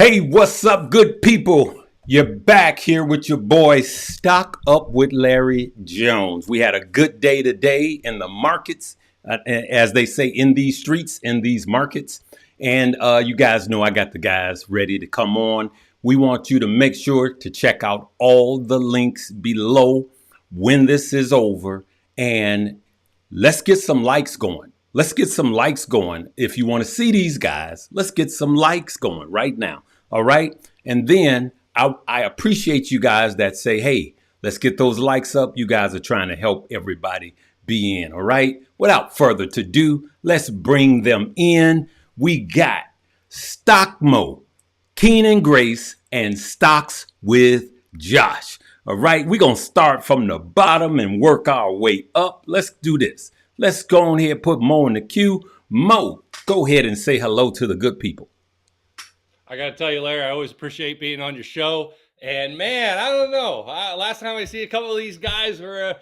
Hey, what's up, good people? You're back here with your boy Stock Up with Larry Jones. We had a good day today in the markets, as they say, in these streets, in these markets. And you guys know I got the guys ready to come on. We want you to make sure to check out all the links below when this is over. And let's get some likes going. Let's get some likes going. If you want to see these guys, let's get some likes going right now. All right. And then I appreciate you guys that say, hey, let's get those likes up. You guys are trying to help everybody be in. All right. Without further ado, let's bring them in. We got Stockmo, Keenan Grace, and Stocks with Josh. All right. We're going to start from the bottom and work our way up. Let's do this. Let's go on here and put Mo in the queue. Mo, go ahead and say hello to the good people. I got to tell you, Larry, I always appreciate being on your show. And man, I don't know. Last time I see a couple of these guys were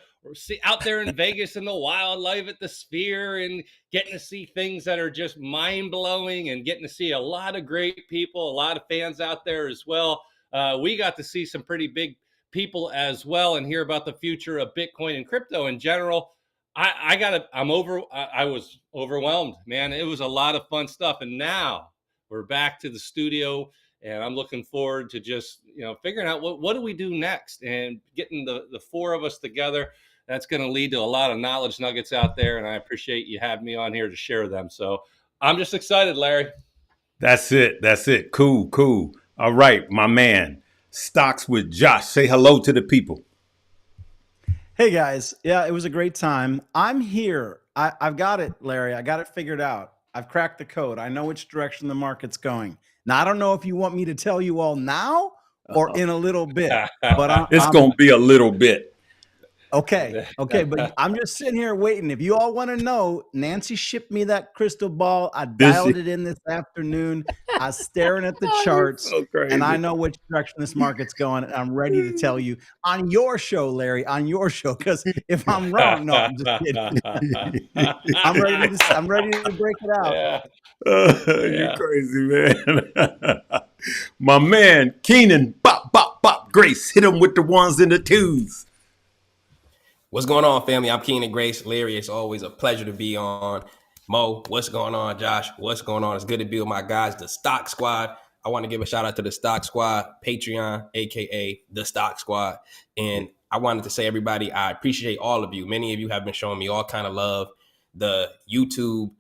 out there in Vegas in the wildlife at the Sphere and getting to see things that are just mind blowing and getting to see a lot of great people, a lot of fans out there as well. We got to see some pretty big people as well and hear about the future of Bitcoin and crypto in general. I was overwhelmed, man. It was a lot of fun stuff. And now we're back to the studio, and I'm looking forward to just, figuring out what do we do next and getting the four of us together. That's going to lead to a lot of knowledge nuggets out there, and I appreciate you having me on here to share them. So I'm just excited, Larry. That's it. Cool. All right, my man, Stocks with Josh. Say hello to the people. Hey guys, yeah, it was a great time. I'm here. I've got it, Larry. I got it figured out. I've cracked the code. I know which direction the market's going. Now, I don't know if you want me to tell you all now or in a little bit, but it's going to be a little bit. Okay, but I'm just sitting here waiting. If you all want to know, Nancy shipped me that crystal ball. I dialed it in this afternoon. I was staring at the charts, and I know which direction this market's going. And I'm ready to tell you on your show, Larry, on your show. Because if I'm wrong, no, I'm just kidding. I'm ready to break it out. Yeah. You're crazy, man. My man, Keenan, bop, Grace, hit him with the ones and the twos. What's going on, family? I'm Keenan Grace. Larry, it's always a pleasure to be on. Mo, what's going on? Josh, what's going on? It's good to be with my guys, the Stock Squad. I want to give a shout out to the Stock Squad, Patreon, aka the Stock Squad. And I wanted to say, everybody, I appreciate all of you. Many of you have been showing me all kind of love. The YouTube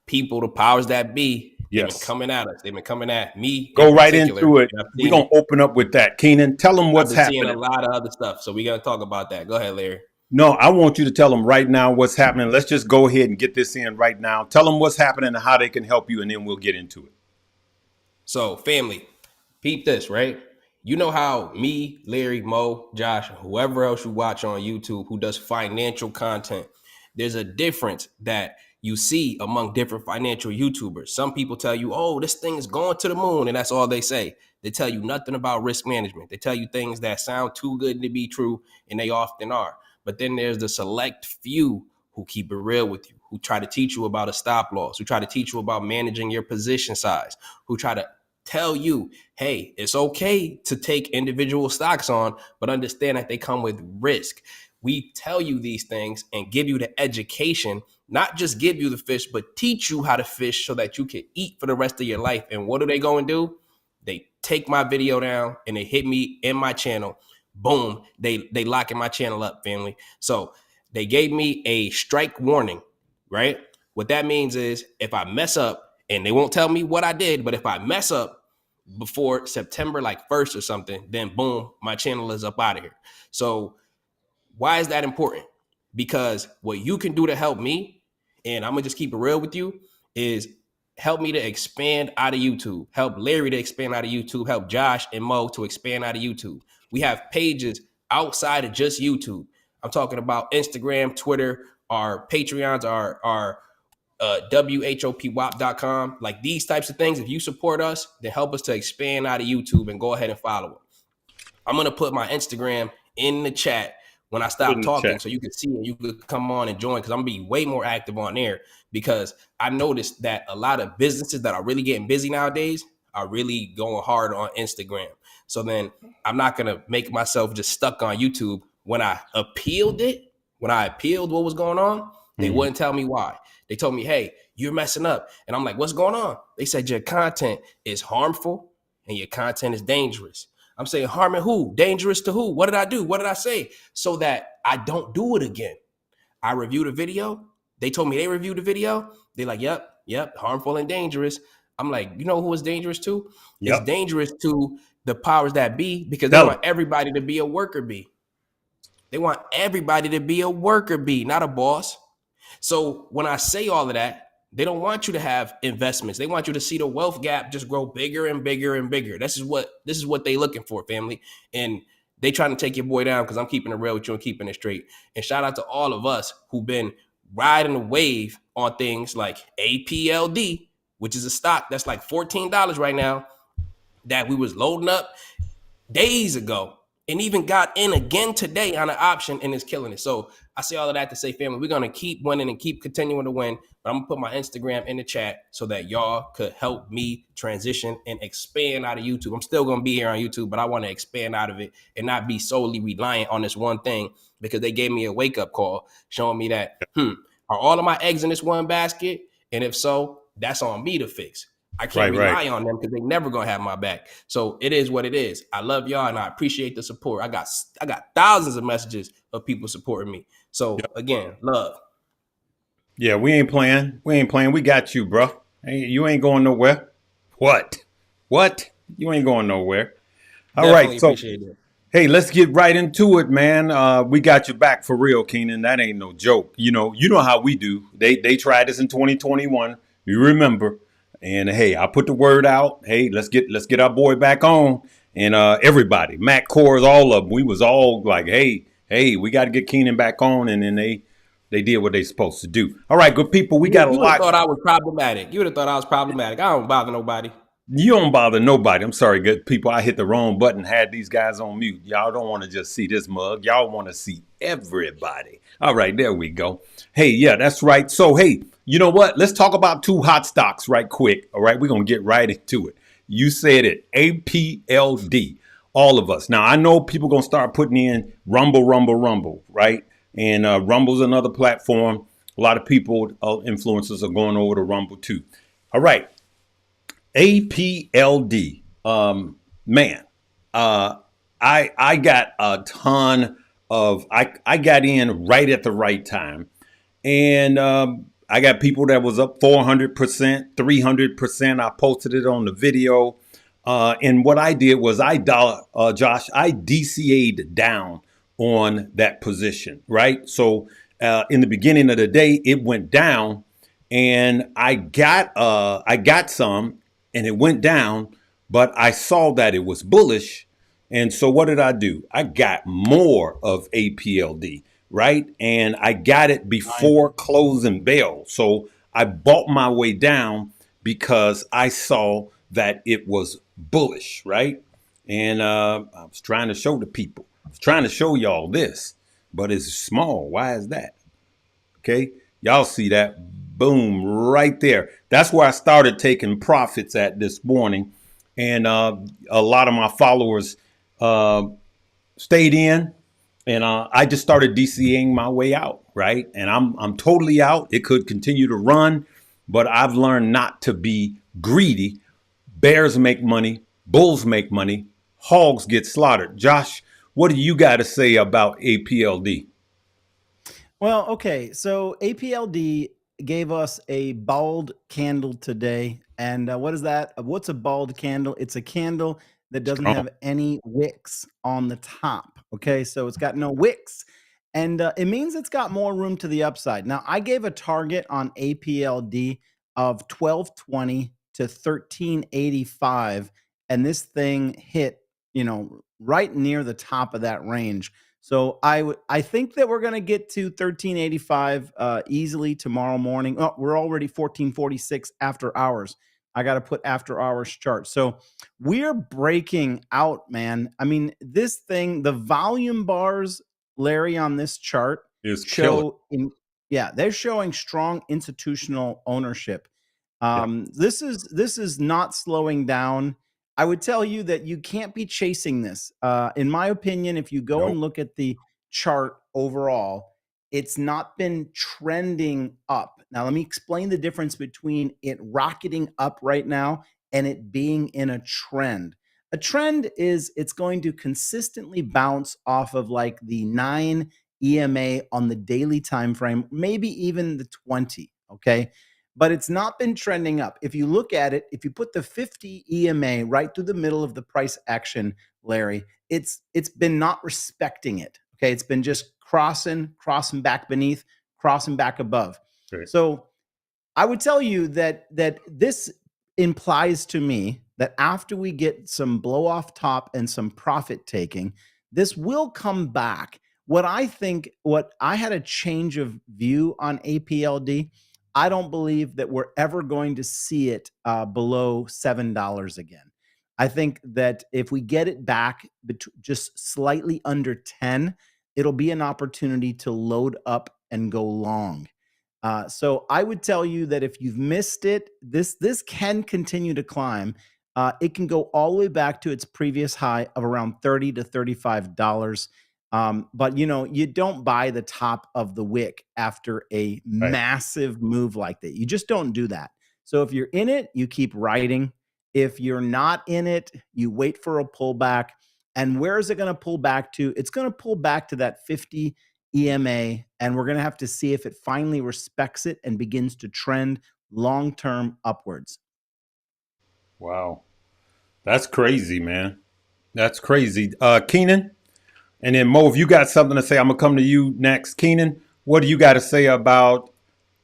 people, the powers that be, they've been coming at us. They've been coming at me. Go right into it. We're going to open up with that. Keenan, tell them what's happening. Seeing a lot of other stuff. So we're going to talk about that. Go ahead, Larry. No, I want you to tell them right now what's happening. Let's just go ahead and get this in right now. Tell them what's happening and how they can help you, and then we'll get into it. So, family, peep this, right? You know how me, Larry, Mo, Josh, whoever else you watch on YouTube who does financial content, there's a difference that you see among different financial YouTubers. Some people tell you, oh, this thing is going to the moon, and that's all they say. They tell you nothing about risk management. They tell you things that sound too good to be true, and they often are. But then there's the select few who keep it real with you, who try to teach you about a stop loss, who try to teach you about managing your position size, who try to tell you, hey, it's okay to take individual stocks on, but understand that they come with risk. We tell you these things and give you the education, not just give you the fish, but teach you how to fish so that you can eat for the rest of your life. And what do they go and do? They take my video down and they hit me in my channel. Boom, they locking my channel up, family. So they gave me a strike warning, right? What that means is if I mess up, and they won't tell me what I did, but if I mess up before September 1st or something, then boom, my channel is up out of here. So why is that important? Because what you can do to help me, and I'm gonna just keep it real with you, is help me to expand out of YouTube, help Larry to expand out of YouTube, help Josh and Mo to expand out of YouTube. We have pages outside of just YouTube. I'm talking about Instagram, Twitter, our Patreons, our WHOPWAP.com. Like these types of things, if you support us, then help us to expand out of YouTube and go ahead and follow it. I'm going to put my Instagram in the chat when I stop talking so you can see and you can come on and join, because I'm going to be way more active on there, because I noticed that a lot of businesses that are really getting busy nowadays are really going hard on Instagram. So then I'm not gonna make myself just stuck on YouTube. When I appealed what was going on, they wouldn't tell me why. They told me, hey, you're messing up. And I'm like, what's going on? They said your content is harmful and your content is dangerous. I'm saying, harming who? Dangerous to who? What did I do? What did I say? So that I don't do it again. I reviewed a video. They told me they reviewed the video. They're like, yep, harmful and dangerous. I'm like, you know who is dangerous to? It's dangerous to the powers that be, because they want everybody to be a worker bee. They want everybody to be a worker bee, not a boss. So when I say all of that, they don't want you to have investments. They want you to see the wealth gap just grow bigger and bigger and bigger. This is what they looking for, family. And they trying to take your boy down because I'm keeping it real with you and keeping it straight. And shout out to all of us who've been riding the wave on things like APLD, which is a stock that's like $14 right now, that we was loading up days ago and even got in again today on an option and is killing it. So I say all of that to say, family, we're going to keep winning and keep continuing to win. But I'm going to put my Instagram in the chat so that y'all could help me transition and expand out of YouTube. I'm still going to be here on YouTube, but I want to expand out of it and not be solely reliant on this one thing, because they gave me a wake-up call showing me that, are all of my eggs in this one basket? And if so, that's on me to fix. I can't rely on them because they never gonna have my back. So it is what it is. I love y'all and I appreciate the support. I got thousands of messages of people supporting me. So again, love. Yeah, we ain't playing. We got you, bro. Hey, you ain't going nowhere. What? You ain't going nowhere. All Definitely right. So, appreciate it. Hey, let's get right into it, man. We got your back for real, Keenan. That ain't no joke. You know how we do. They tried this in 2021. You remember. And hey, I put the word out. Hey, let's get our boy back on. And everybody, Matt Kors, all of them, we was all like, hey, we got to get Keenan back on. And then they did what they supposed to do. All right, good people, we got a lot. You would have thought I was problematic. You would have thought I was problematic. I don't bother nobody. You don't bother nobody. I'm sorry, good people. I hit the wrong button, had these guys on mute. Y'all don't want to just see this mug. Y'all want to see everybody. All right, there we go. Hey, yeah, that's right. So, hey, you know what? Let's talk about two hot stocks right quick. All right, we're going to get right into it. You said it, APLD, all of us. Now, I know people going to start putting in Rumble, right? And Rumble's another platform. A lot of people, influencers are going over to Rumble too. All right. APLD, man, I got a ton of, I got in right at the right time. And I got people that was up 400%, 300%. I posted it on the video. And what I did was Josh, I DCA'd down on that position, right? So in the beginning of the day, it went down and I got some. And it went down, but I saw that it was bullish. And so what did I do? I got more of APLD, right? And I got it before closing bell. So I bought my way down because I saw that it was bullish, right? And I was trying to show the people. I was trying to show y'all this, but it's small. Why is that? Okay, y'all see that? Boom, right there. That's where I started taking profits at this morning. And a lot of my followers stayed in. And I just started DCing my way out, right? And I'm totally out. It could continue to run, but I've learned not to be greedy. Bears make money. Bulls make money. Hogs get slaughtered. Josh, what do you got to say about APLD? Well, okay. So APLD gave us a bald candle today. And what is that? What's a bald candle? It's a candle that doesn't have any wicks on the top. Okay. So it's got no wicks. And it means it's got more room to the upside. Now, I gave a target on APLD of 1220 to 1385. And this thing hit, right near the top of that range. So I think that we're going to get to 1385 easily tomorrow morning. Oh, we're already 1446 after hours. I got to put after hours chart. So we're breaking out, man. I mean, this thing, the volume bars, Larry, on this chart is they're showing strong institutional ownership. This is not slowing down. I would tell you that you can't be chasing this. In my opinion, if you go and look at the chart overall, it's not been trending up. Now, let me explain the difference between it rocketing up right now and it being in a trend. A trend is it's going to consistently bounce off of like the 9 EMA on the daily time frame, maybe even the 20, okay? But it's not been trending up. If you look at it, if you put the 50 EMA right through the middle of the price action, Larry, it's been not respecting it. Okay, it's been just crossing back beneath, crossing back above. Right. So I would tell you that this implies to me that after we get some blow off top and some profit taking, this will come back. What I had a change of view on APLD. I don't believe that we're ever going to see it below $7 again. I think that if we get it back just slightly under 10, it'll be an opportunity to load up and go long. So I would tell you that if you've missed it, this can continue to climb. It can go all the way back to its previous high of around $30 to $35. But you don't buy the top of the wick after a massive move like that. You just don't do that. So if you're in it, you keep riding. If you're not in it, you wait for a pullback. And where is it going to pull back to? It's going to pull back to that 50 EMA, and we're going to have to see if it finally respects it and begins to trend long-term upwards. Wow. That's crazy, man. That's crazy. Keenan, and then Mo, if you got something to say, I'm going to come to you next. Keenan, what do you got to say about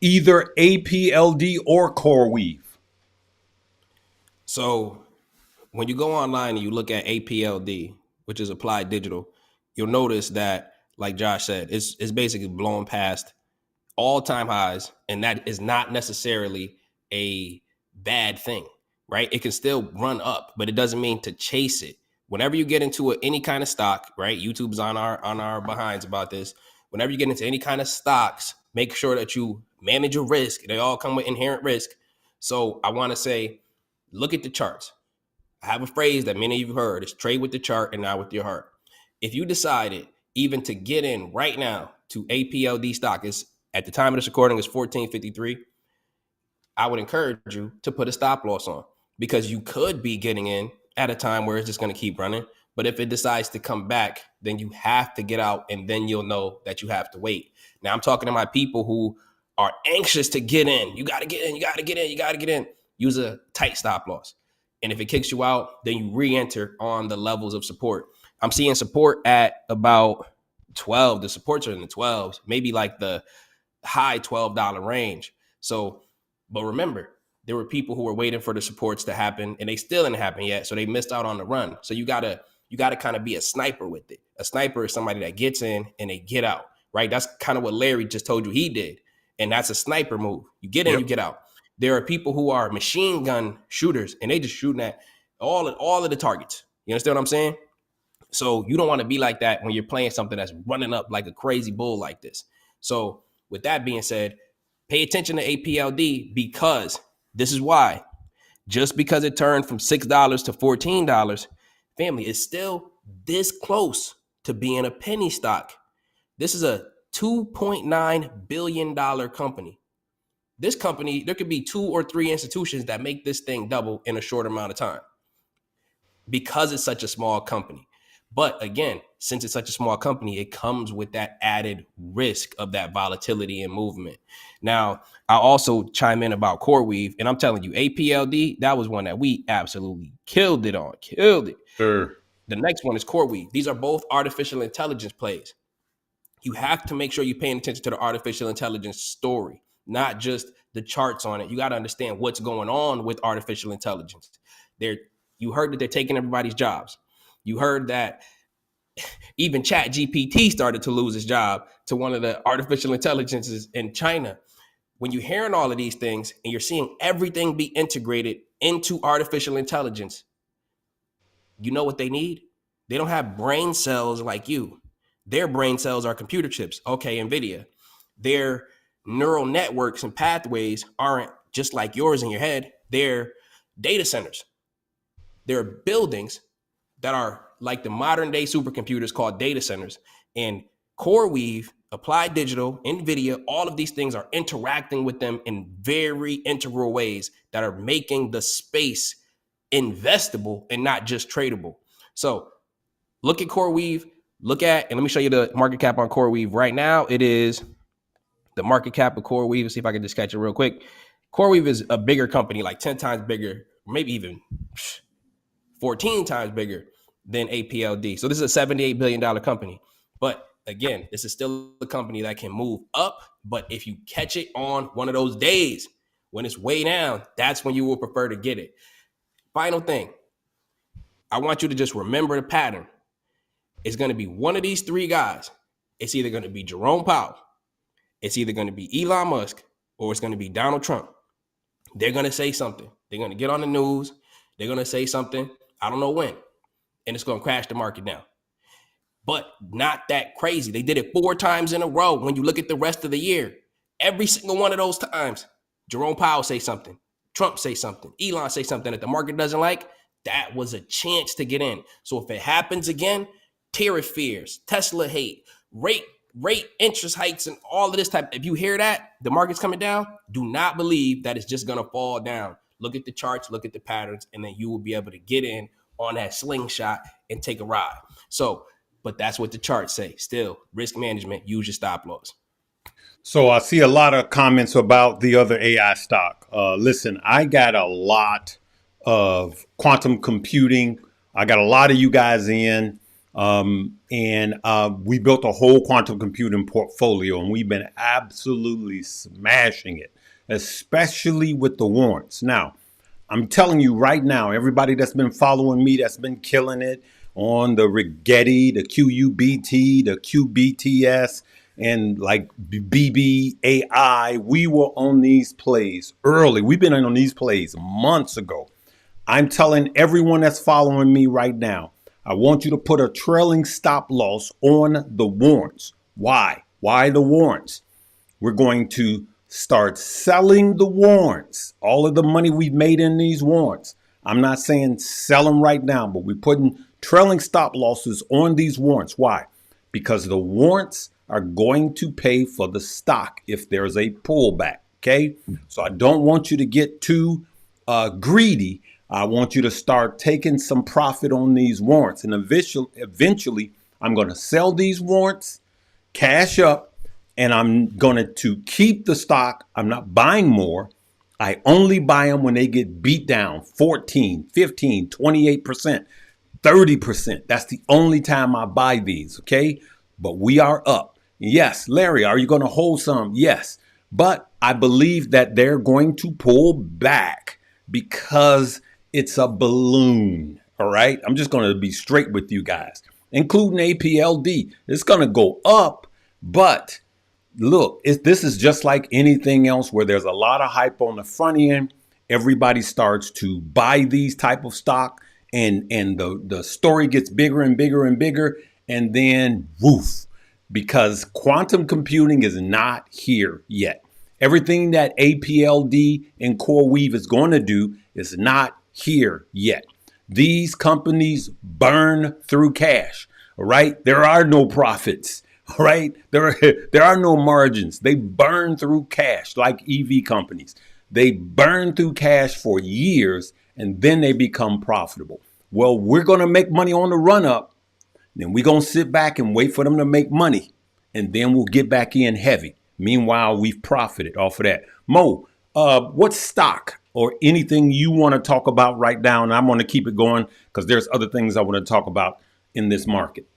either APLD or CoreWeave? So when you go online and you look at APLD, which is Applied Digital, you'll notice that, like Josh said, it's basically blowing past all-time highs, and that is not necessarily a bad thing, right? It can still run up, but it doesn't mean to chase it. Whenever you get into any kind of stock, right? YouTube's on our behinds about this. Whenever you get into any kind of stocks, make sure that you manage your risk. They all come with inherent risk. So I want to say, look at the charts. I have a phrase that many of you heard: is trade with the chart and not with your heart. If you decided even to get in right now to APLD stock, is at the time of this recording is 1453, I would encourage you to put a stop loss on, because you could be getting in at a time where it's just going to keep running. But if it decides to come back, then you have to get out, and then you'll know that you have to wait. Now I'm talking to my people who are anxious to get in. You got to get in, you got to get in, you got to get in. Use a tight stop loss. And if it kicks you out, then you re-enter on the levels of support. I'm seeing support at about 12. The supports are in the 12s, maybe like the high $12 range. So, but remember, there were people who were waiting for the supports to happen, and they still didn't happen yet. So they missed out on the run. So you gotta kind of be a sniper with it. A sniper is somebody that gets in and they get out, right? That's kind of what Larry just told you he did. And that's a sniper move. You get in, you get out. There are people who are machine gun shooters, and they just shooting at all of the targets. You understand what I'm saying? So you don't want to be like that when you're playing something that's running up like a crazy bull like this. So with that being said, pay attention to APLD, because this is why. Just because it turned from $6 to $14, family, is still this close to being a penny stock. This is a $2.9 billion company. This company, there could be 2 or 3 institutions that make this thing double in a short amount of time, because it's such a small company. But again, since it's such a small company, it comes with that added risk of that volatility and movement. Now, I'll also chime in about CoreWeave, and I'm telling you, APLD, that was one that we absolutely killed it on. Killed it. Sure. The next one is CoreWeave. These are both artificial intelligence plays. You have to make sure you're paying attention to the artificial intelligence story, not just the charts on it. You got to understand what's going on with artificial intelligence. You heard that they're taking everybody's jobs. You heard that even ChatGPT started to lose its job to one of the artificial intelligences in China. When you're hearing all of these things and you're seeing everything be integrated into artificial intelligence, you know what they need? They don't have brain cells like you. Their brain cells are computer chips. Okay, NVIDIA. Their neural networks and pathways aren't just like yours in your head. They're data centers. They're buildings that are like the modern day supercomputers called data centers. And CoreWeave, Applied Digital, NVIDIA, all of these things are interacting with them in very integral ways that are making the space investable and not just tradable. So look at CoreWeave, and let me show you the market cap on CoreWeave right now. It is the market cap of CoreWeave. See if I can just catch it real quick. CoreWeave is a bigger company, like 10 times bigger, maybe even 14 times bigger than APLD. So this is a $78 billion company. But again, this is still a company that can move up. But if you catch it on one of those days when it's way down, that's when you will prefer to get it. Final thing, I want you to just remember the pattern. It's going to be one of these three guys. It's either going to be Jerome Powell, it's either going to be Elon Musk, or it's going to be Donald Trump. They're going to say something. They're going to get on the news. They're going to say something. I don't know when. And it's going to crash the market down. But not that crazy. They did it 4 times in a row. When you look at the rest of the year, every single one of those times, Jerome Powell say something, Trump say something, Elon say something that the market doesn't like. That was a chance to get in. So if it happens again, tariff fears, Tesla hate, rate interest hikes, and all of this type. If you hear that, the market's coming down, do not believe that it's just going to fall down. Look at the charts, look at the patterns, and then you will be able to get in on that slingshot and take a ride. So, but that's what the charts say. Still, risk management, use your stop loss. So I see a lot of comments about the other AI stock. Listen, I got a lot of quantum computing. I got a lot of you guys in. And we built a whole quantum computing portfolio, and we've been absolutely smashing it, especially with the warrants. Now, I'm telling you right now, everybody that's been following me, that's been killing it on the Rigetti, the QUBT, the QBTS, and like BBAI, we were on these plays early. We've been on these plays months ago. I'm telling everyone that's following me right now, I want you to put a trailing stop loss on the warrants. Why? Why the warrants? We're going to start selling the warrants. All of the money we've made in these warrants. I'm not saying sell them right now, but we're putting trailing stop losses on these warrants. Why? Because the warrants are going to pay for the stock if there's a pullback. Okay? So I don't want you to get too greedy. I want you to start taking some profit on these warrants. And eventually, I'm going to sell these warrants, cash up, and I'm going to keep the stock. I'm not buying more. I only buy them when they get beat down 14, 15, 28%, 30%. That's the only time I buy these, okay? But we are up. Yes, Larry, are you going to hold some? Yes. But I believe that they're going to pull back because it's a balloon, all right? I'm just going to be straight with you guys, including APLD. It's going to go up, but look, this is just like anything else where there's a lot of hype on the front end. Everybody starts to buy these type of stock, and the story gets bigger and bigger and bigger, and then woof, because quantum computing is not here yet. Everything that APLD and CoreWeave is going to do is not here yet. These companies burn through cash, all right? There are no profits, all right? There are no margins. They burn through cash like EV companies. They burn through cash for years, and then they become profitable. Well, we're going to make money on the run up, then we're going to sit back and wait for them to make money, and then we'll get back in heavy. Meanwhile, we've profited off of that. Mo, what stock or anything you want to talk about right now? And I'm going to keep it going because there's other things I want to talk about in this market.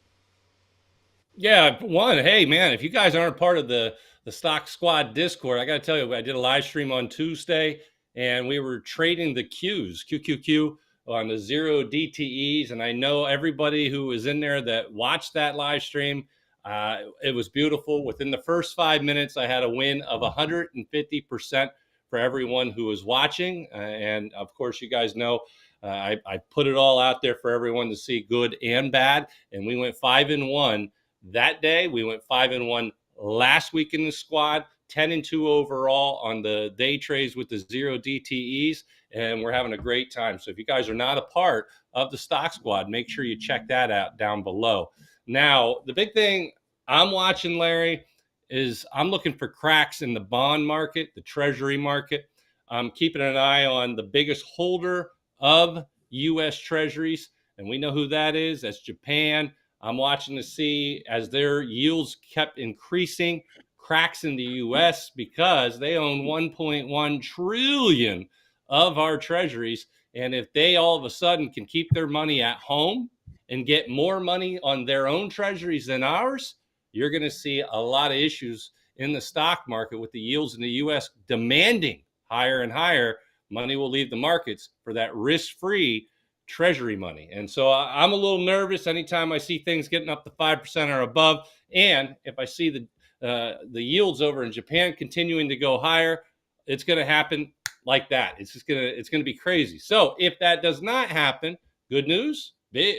Yeah, hey, man, if you guys aren't part of the Stock Squad Discord, I got to tell you, I did a live stream on Tuesday, and we were trading the Qs, QQQ, on the 0 DTEs. And I know everybody who was in there that watched that live stream, it was beautiful. Within the first 5 minutes, I had a win of 150% for everyone who was watching. And of course, you guys know, I put it all out there for everyone to see, good and bad. And we went 5-1 that day. We went 5-1 last week in the squad. 10-2 overall on the day trades with the 0 DTEs, and we're having a great time. So if you guys are not a part of the Stock Squad, make sure you check that out down below. Now, the big thing I'm watching, Larry, is I'm looking for cracks in the bond market, the Treasury market. I'm keeping an eye on the biggest holder of U.S. Treasuries, and we know who that is. That's Japan. I'm watching to see, as their yields kept increasing, cracks in the U.S. because they own 1.1 trillion of our treasuries. And if they all of a sudden can keep their money at home and get more money on their own treasuries than ours, you're going to see a lot of issues in the stock market with the yields in the U.S. demanding higher and higher. Money will leave the markets for that risk-free treasury money. And so I'm a little nervous anytime I see things getting up to 5% or above. And if I see the yields over in Japan continuing to go higher, it's going to happen like that. It's going to be crazy. So if that does not happen, good news.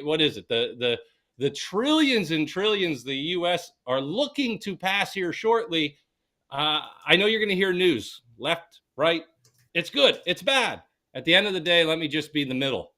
What is it? The trillions and trillions the U.S. are looking to pass here shortly. I know you're going to hear news left, right. It's good. It's bad. At the end of the day, let me just be the middle.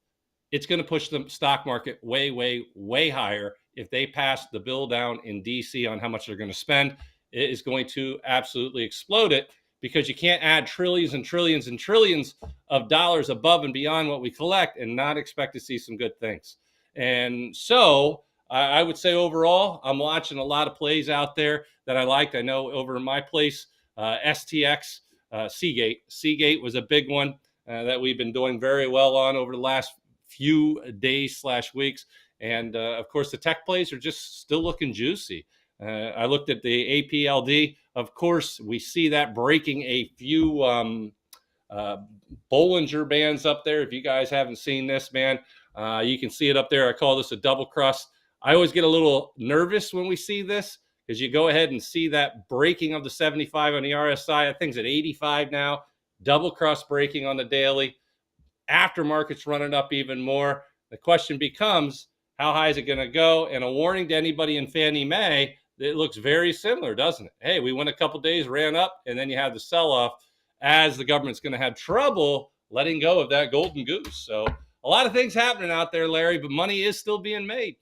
It's going to push the stock market way, way, way higher. If they pass the bill down in D.C. on how much they're going to spend, it is going to absolutely explode it, because you can't add trillions and trillions and trillions of dollars above and beyond what we collect and not expect to see some good things. And so I would say overall, I'm watching a lot of plays out there that I liked. I know over in my place, STX, Seagate was a big one that we've been doing very well on over the last few days/weeks. And of course, the tech plays are just still looking juicy. I looked at the APLD. Of course, we see that breaking a few Bollinger Bands up there. If you guys haven't seen this, man, you can see it up there. I call this a double cross. I always get a little nervous when we see this, because you go ahead and see that breaking of the 75 on the RSI. I think it's at 85 now. Double cross breaking on the daily. Aftermarket's running up even more. The question becomes, how high is it going to go? And a warning to anybody in Fannie Mae, it looks very similar, doesn't it? Hey, we went a couple days, ran up, and then you have the sell-off as the government's going to have trouble letting go of that golden goose. So a lot of things happening out there, Larry, but money is still being made.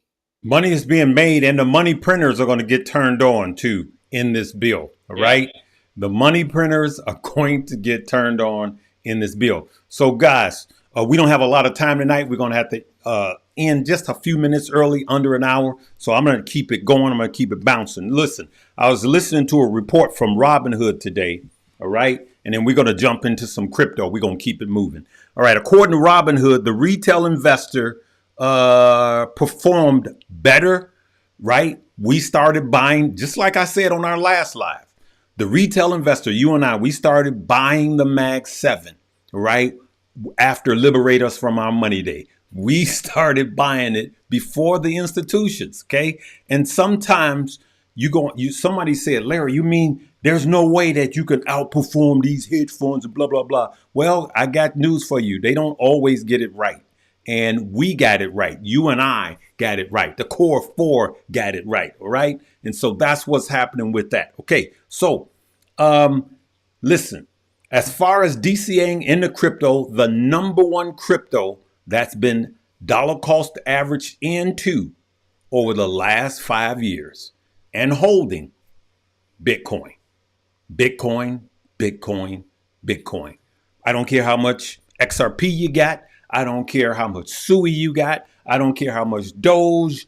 Money is being made, and the money printers are going to get turned on too in this bill. All right. The money printers are going to get turned on in this bill. So guys, we don't have a lot of time tonight. We're going to have to end just a few minutes early, under an hour. So I'm going to keep it going. I'm going to keep it bouncing. Listen, I was listening to a report from Robinhood today. All right. And then we're going to jump into some crypto. We're going to keep it moving. All right. According to Robinhood, the retail investor performed better, right? We started buying, just like I said on our last live, the retail investor, you and I, we started buying the Mag 7, right? After Liberate Us from Our Money Day. We started buying it before the institutions. Okay. And sometimes somebody said, Larry, you mean there's no way that you can outperform these hedge funds and blah, blah, blah. Well, I got news for you. They don't always get it right. And we got it right. You and I got it right. The core 4 got it right. All right. And so that's what's happening with that. Okay. So listen, as far as DCAing in the crypto, the number one crypto that's been dollar cost average into over the last 5 years and holding Bitcoin, Bitcoin, Bitcoin, Bitcoin. I don't care how much XRP you got. I don't care how much SUI you got. I don't care how much Doge,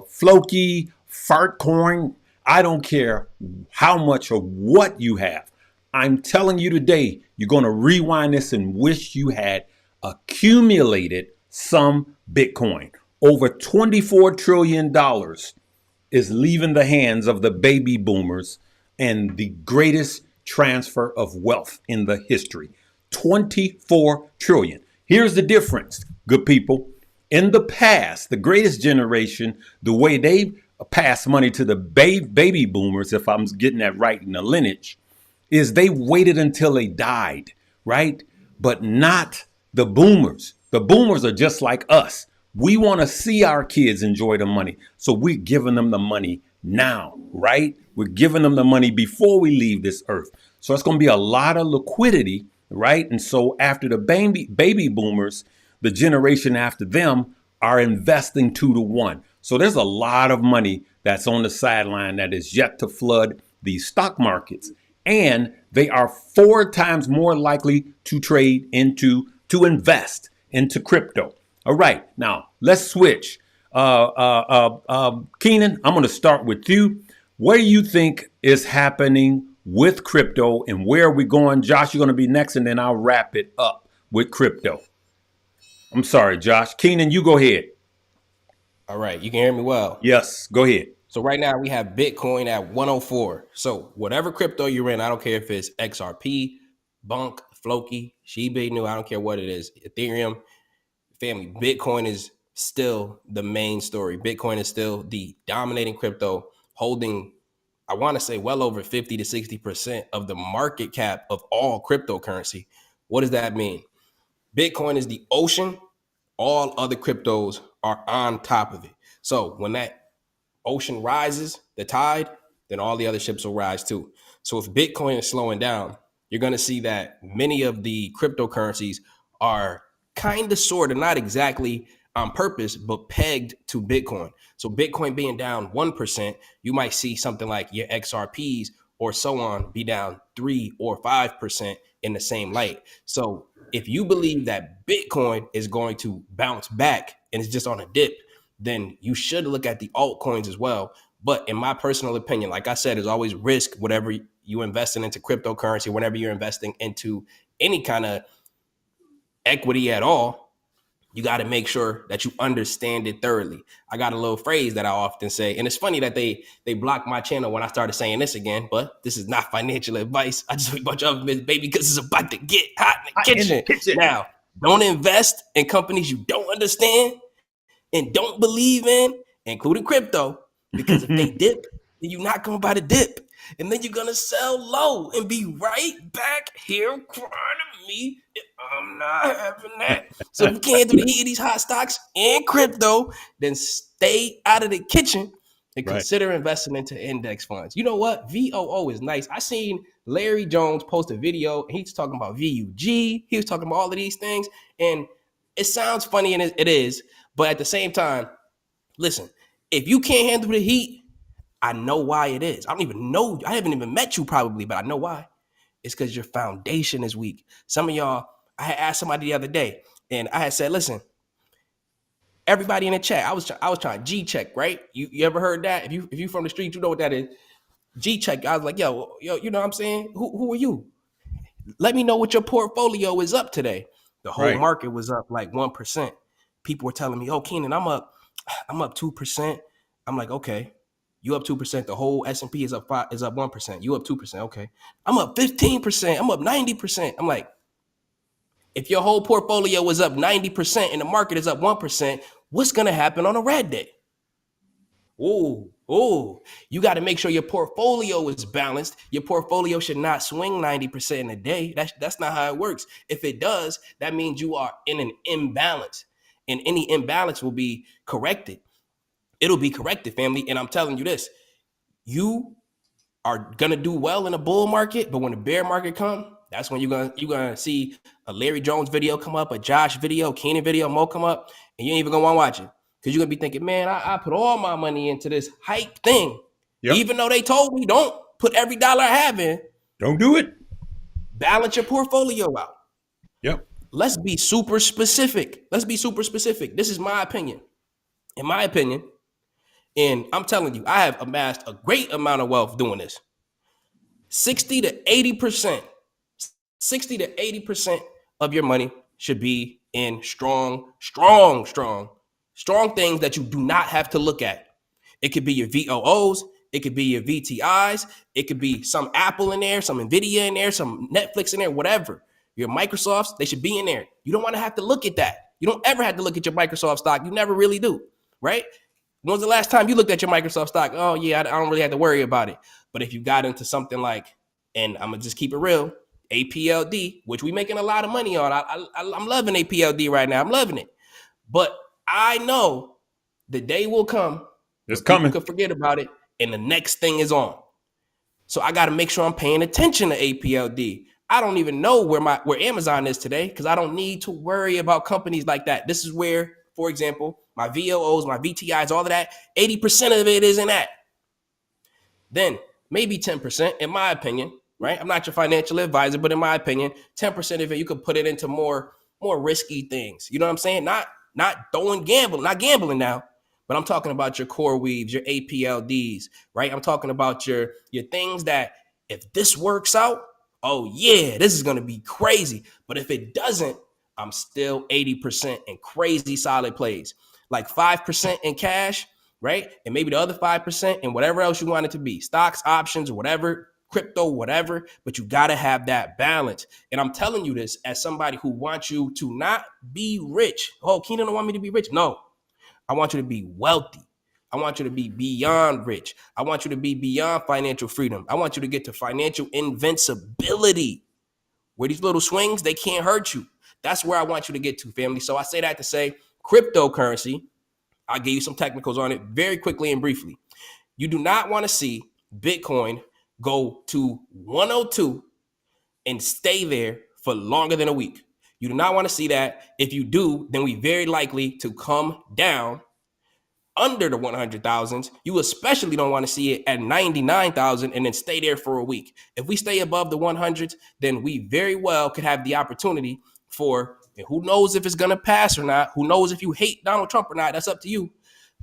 Floki, Fartcoin. I don't care how much or what you have. I'm telling you today, you're going to rewind this and wish you had accumulated some Bitcoin. Over $24 trillion is leaving the hands of the baby boomers, and the greatest transfer of wealth in the history. 24 trillion. Here's the difference, good people. In the past, the greatest generation, the way they pass money to the baby boomers, if I'm getting that right in the lineage, is they waited until they died, right? But not the boomers. The boomers are just like us. We want to see our kids enjoy the money. So we're giving them the money now, right? We're giving them the money before we leave this earth. So it's going to be a lot of liquidity, right? And so after the baby boomers, the generation after them are investing 2-to-1. So there's a lot of money that's on the sideline that is yet to flood these stock markets. And they are 4 times more likely to to invest into crypto. All right, now let's switch. Keenan, I'm going to start with you. What do you think is happening with crypto and where are we going? Josh, you're going to be next, and then I'll wrap it up with crypto. I'm sorry, Josh. Keenan, you go ahead. All right, you can hear me well. Yes, go ahead. So right now we have Bitcoin at 104. So whatever crypto you're in, I don't care if it's XRP, Bunk, Floki, Shiba Inu, I don't care what it is, Ethereum, family, Bitcoin is still the main story. Bitcoin is still the dominating crypto, holding, I want to say, well over 50 to 60% of the market cap of all cryptocurrency. What does that mean? Bitcoin is the ocean. All other cryptos are on top of it. So when that ocean rises, the tide, then all the other ships will rise too. So if Bitcoin is slowing down, you're going to see that many of the cryptocurrencies are kind of, sort of, not exactly on purpose, but pegged to Bitcoin. So Bitcoin being down 1%, you might see something like your XRPs or so on be down 3 or 5% in the same light. So if you believe that Bitcoin is going to bounce back and it's just on a dip, then you should look at the altcoins as well. But in my personal opinion, like I said, there's always risk, whatever you investing into cryptocurrency, whenever you're investing into any kind of equity at all, you got to make sure that you understand it thoroughly. I got a little phrase that I often say, and it's funny that they blocked my channel when I started saying this again, but this is not financial advice. I just a bunch of them, baby, because it's about to get hot in the kitchen. Now, don't invest in companies you don't understand and don't believe in, including crypto, because if they dip, then you're not going to buy the dip. And then you're going to sell low and be right back here crying to me. I'm not having that. So if you can't do the heat of these hot stocks and crypto, then stay out of the kitchen and consider investing into index funds. You know what? VOO is nice. I seen Larry Jones post a video, and he's talking about VUG. He was talking about all of these things. And it sounds funny, and it is. But at the same time, listen, if you can't handle the heat, I know why it is. I don't even know. I haven't even met you probably, but I know why. It's because your foundation is weak. Some of y'all, I had asked somebody the other day, and I had said, listen, everybody in the chat, I was trying G-check, right? You ever heard that? If you from the street, you know what that is. G-check. I was like, yo, you know what I'm saying? Who are you? Let me know what your portfolio is up today. The whole market was up like 1%. People were telling me, oh, Keenan, I'm up 2%. I'm like, okay, you up 2%. The whole S&P is up 1%. You up 2%. Okay. I'm up 15%. I'm up 90%. I'm like, if your whole portfolio was up 90% and the market is up 1%, what's going to happen on a red day? Oh, you got to make sure your portfolio is balanced. Your portfolio should not swing 90% in a day. That's not how it works. If it does, that means you are in an imbalance, and any imbalance will be corrected. It'll be corrected, family. And I'm telling you this, you are going to do well in a bull market, but when the bear market comes, that's when you're gonna see a Larry Jones video come up, a Josh video, Keenan video, Mo come up, and you ain't even going to want to watch it. Because you're going to be thinking, man, I put all my money into this hype thing. Yep. Even though they told me don't put every dollar I have in. Don't do it. Balance your portfolio out. Yep. Let's be super specific. This is my opinion. In my opinion, and I'm telling you, I have amassed a great amount of wealth doing this. 60 to 80% of your money should be in strong things that you do not have to look at. It could be your VOOs. It could be your VTIs. It could be some Apple in there, some Nvidia in there, some Netflix in there, whatever. Your Microsofts, they should be in there. You don't want to have to look at that. You don't ever have to look at your Microsoft stock. You never really do, right? When's the last time you looked at your Microsoft stock? Oh, yeah, I don't really have to worry about it. But if you got into something like, and I'm going to just keep it real, APLD, which we making a lot of money on. I'm loving APLD right now. I'm loving it. But I know the day will come. It's coming. You could forget about it and the next thing is on. So I got to make sure I'm paying attention to APLD. I don't even know where Amazon is today because I don't need to worry about companies like that. This is where, for example, my VOOs, my VTIs, all of that, 80% of it is in that. Then maybe 10%, in my opinion, right? I'm not your financial advisor, but in my opinion, 10% of it, you could put it into more risky things. You know what I'm saying? Not gambling now, but I'm talking about your core weaves, your APLDs, right? I'm talking about your things that if this works out, oh yeah, this is going to be crazy. But if it doesn't, I'm still 80% in crazy solid plays, like 5% in cash, right? And maybe the other 5% and whatever else you want it to be, stocks, options, whatever, crypto, whatever, but you got to have that balance. And I'm telling you this as somebody who wants you to not be rich. Oh, Keenan don't want me to be rich. No, I want you to be wealthy. I want you to be beyond rich. I want you to be beyond financial freedom. I want you to get to financial invincibility, where these little swings, they can't hurt you. That's where I want you to get to, family. So I say that to say cryptocurrency, I'll give you some technicals on it very quickly and briefly. You do not want to see Bitcoin go to 102 and stay there for longer than a week. You do not want to see that. If you do, then we very likely to come down under the 100,000. You especially don't want to see it at 99,000 and then stay there for a week. If we stay above the 100s, then we very well could have the opportunity for, and who knows if it's going to pass or not. Who knows if you hate Donald Trump or not. That's up to you.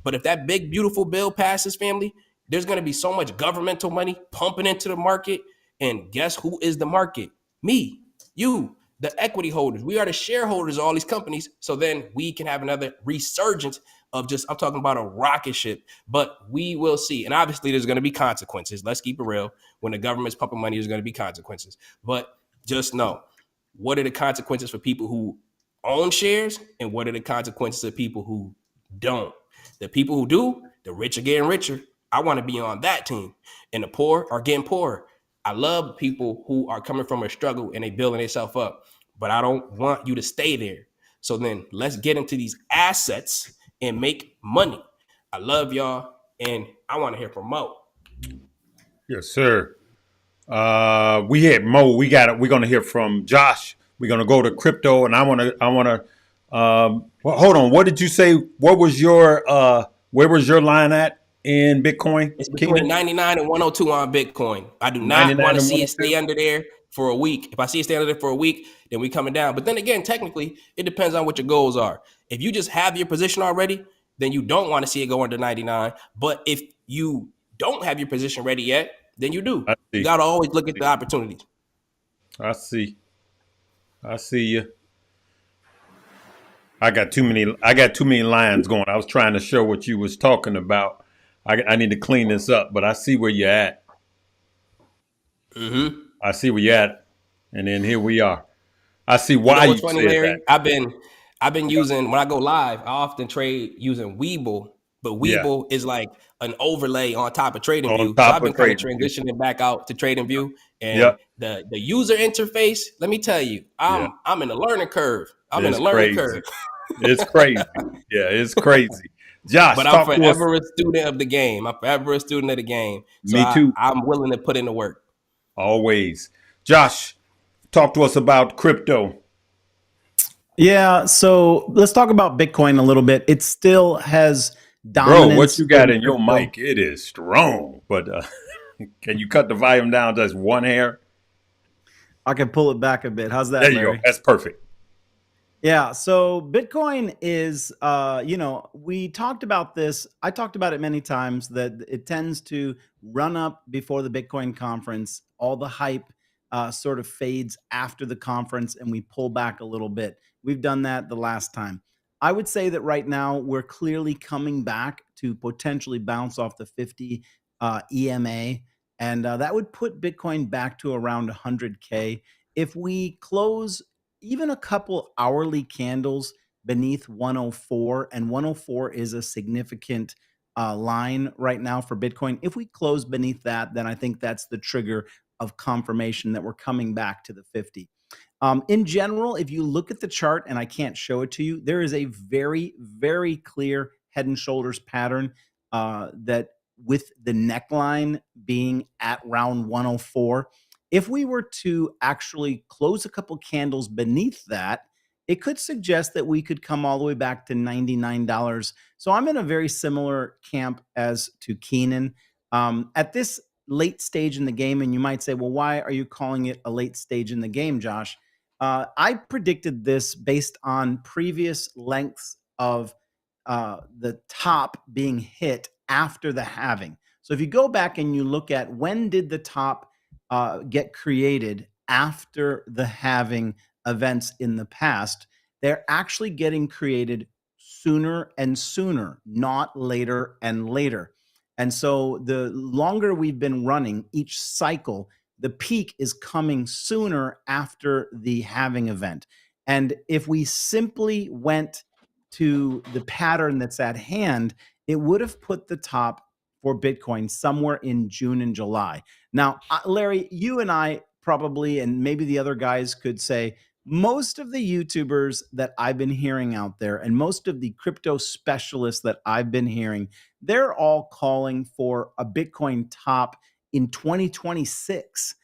But if that big, beautiful bill passes, family, there's going to be so much governmental money pumping into the market. And guess who is the market? Me, you, the equity holders. We are the shareholders of all these companies. So then we can have another resurgence of just, I'm talking about a rocket ship, but we will see. And obviously there's going to be consequences. Let's keep it real. When the government's pumping money, there's going to be consequences. But just know, what are the consequences for people who own shares and what are the consequences of people who don't? The people who do, the rich are getting richer. I want to be on that team. And the poor are getting poorer. I love people who are coming from a struggle and they building themselves up, but I don't want you to stay there. So then let's get into these assets and make money. I love y'all, and I want to hear from Mo. Yes, sir. We had Mo. We're gonna hear from Josh. We're gonna go to crypto, and I wanna. Well, hold on. What did you say? What was your where was your line at in Bitcoin? It's between 99 and 102 on Bitcoin. I do not want to see it stay under there for a week. If I see it stay under there for a week, then we coming down. But then again, technically, it depends on what your goals are. If you just have your position already, then you don't want to see it go under 99. But if you don't have your position ready yet, then you do. You got to always look at the opportunities. I see you. I got too many lines going. I was trying to show what you was talking about. I need to clean this up, but I see where you're at. Mm-hmm. I see where you're at, and then here we are. I see why you funny, said Larry? that. I've been using, when I go live, I often trade using Webull, but Webull is like an overlay on top of TradingView. So I've been kind of transitioning back out to TradingView, and the user interface. Let me tell you, I'm in a learning curve. It's crazy. Yeah, it's crazy. Josh, but I'm forever a student of the game. So Me too. I'm willing to put in the work. Always. Josh, talk to us about crypto. Yeah, so let's talk about Bitcoin a little bit. It still has dominance. Bro, what you got in your mic? It is strong, but can you cut the volume down just one hair? I can pull it back a bit. How's that, There you Larry? go. That's perfect. Yeah, so Bitcoin is, we talked about this. I talked about it many times that it tends to run up before the Bitcoin conference. All the hype sort of fades after the conference and we pull back a little bit. We've done that the last time. I would say that right now we're clearly coming back to potentially bounce off the 50 EMA. And that would put Bitcoin back to around 100K. If we close even a couple hourly candles beneath 104, and 104 is a significant line right now for Bitcoin. If we close beneath that, then I think that's the trigger of confirmation that we're coming back to the 50. In general, if you look at the chart, and I can't show it to you, there is a very, very clear head and shoulders pattern that with the neckline being at round 104, if we were to actually close a couple candles beneath that, it could suggest that we could come all the way back to $99. So I'm in a very similar camp as to Keenan. At this late stage in the game, and you might say, well, why are you calling it a late stage in the game, Josh? I predicted this based on previous lengths of the top being hit after the halving. So if you go back and you look at when did the top get created after the halving events in the past, they're actually getting created sooner and sooner, not later and later. And so the longer we've been running each cycle, the peak is coming sooner after the halving event. And if we simply went to the pattern that's at hand, it would have put the top for Bitcoin somewhere in June and July. Now, Larry, you and I probably, and maybe the other guys could say, most of the YouTubers that I've been hearing out there and most of the crypto specialists that I've been hearing, they're all calling for a Bitcoin top in 2026,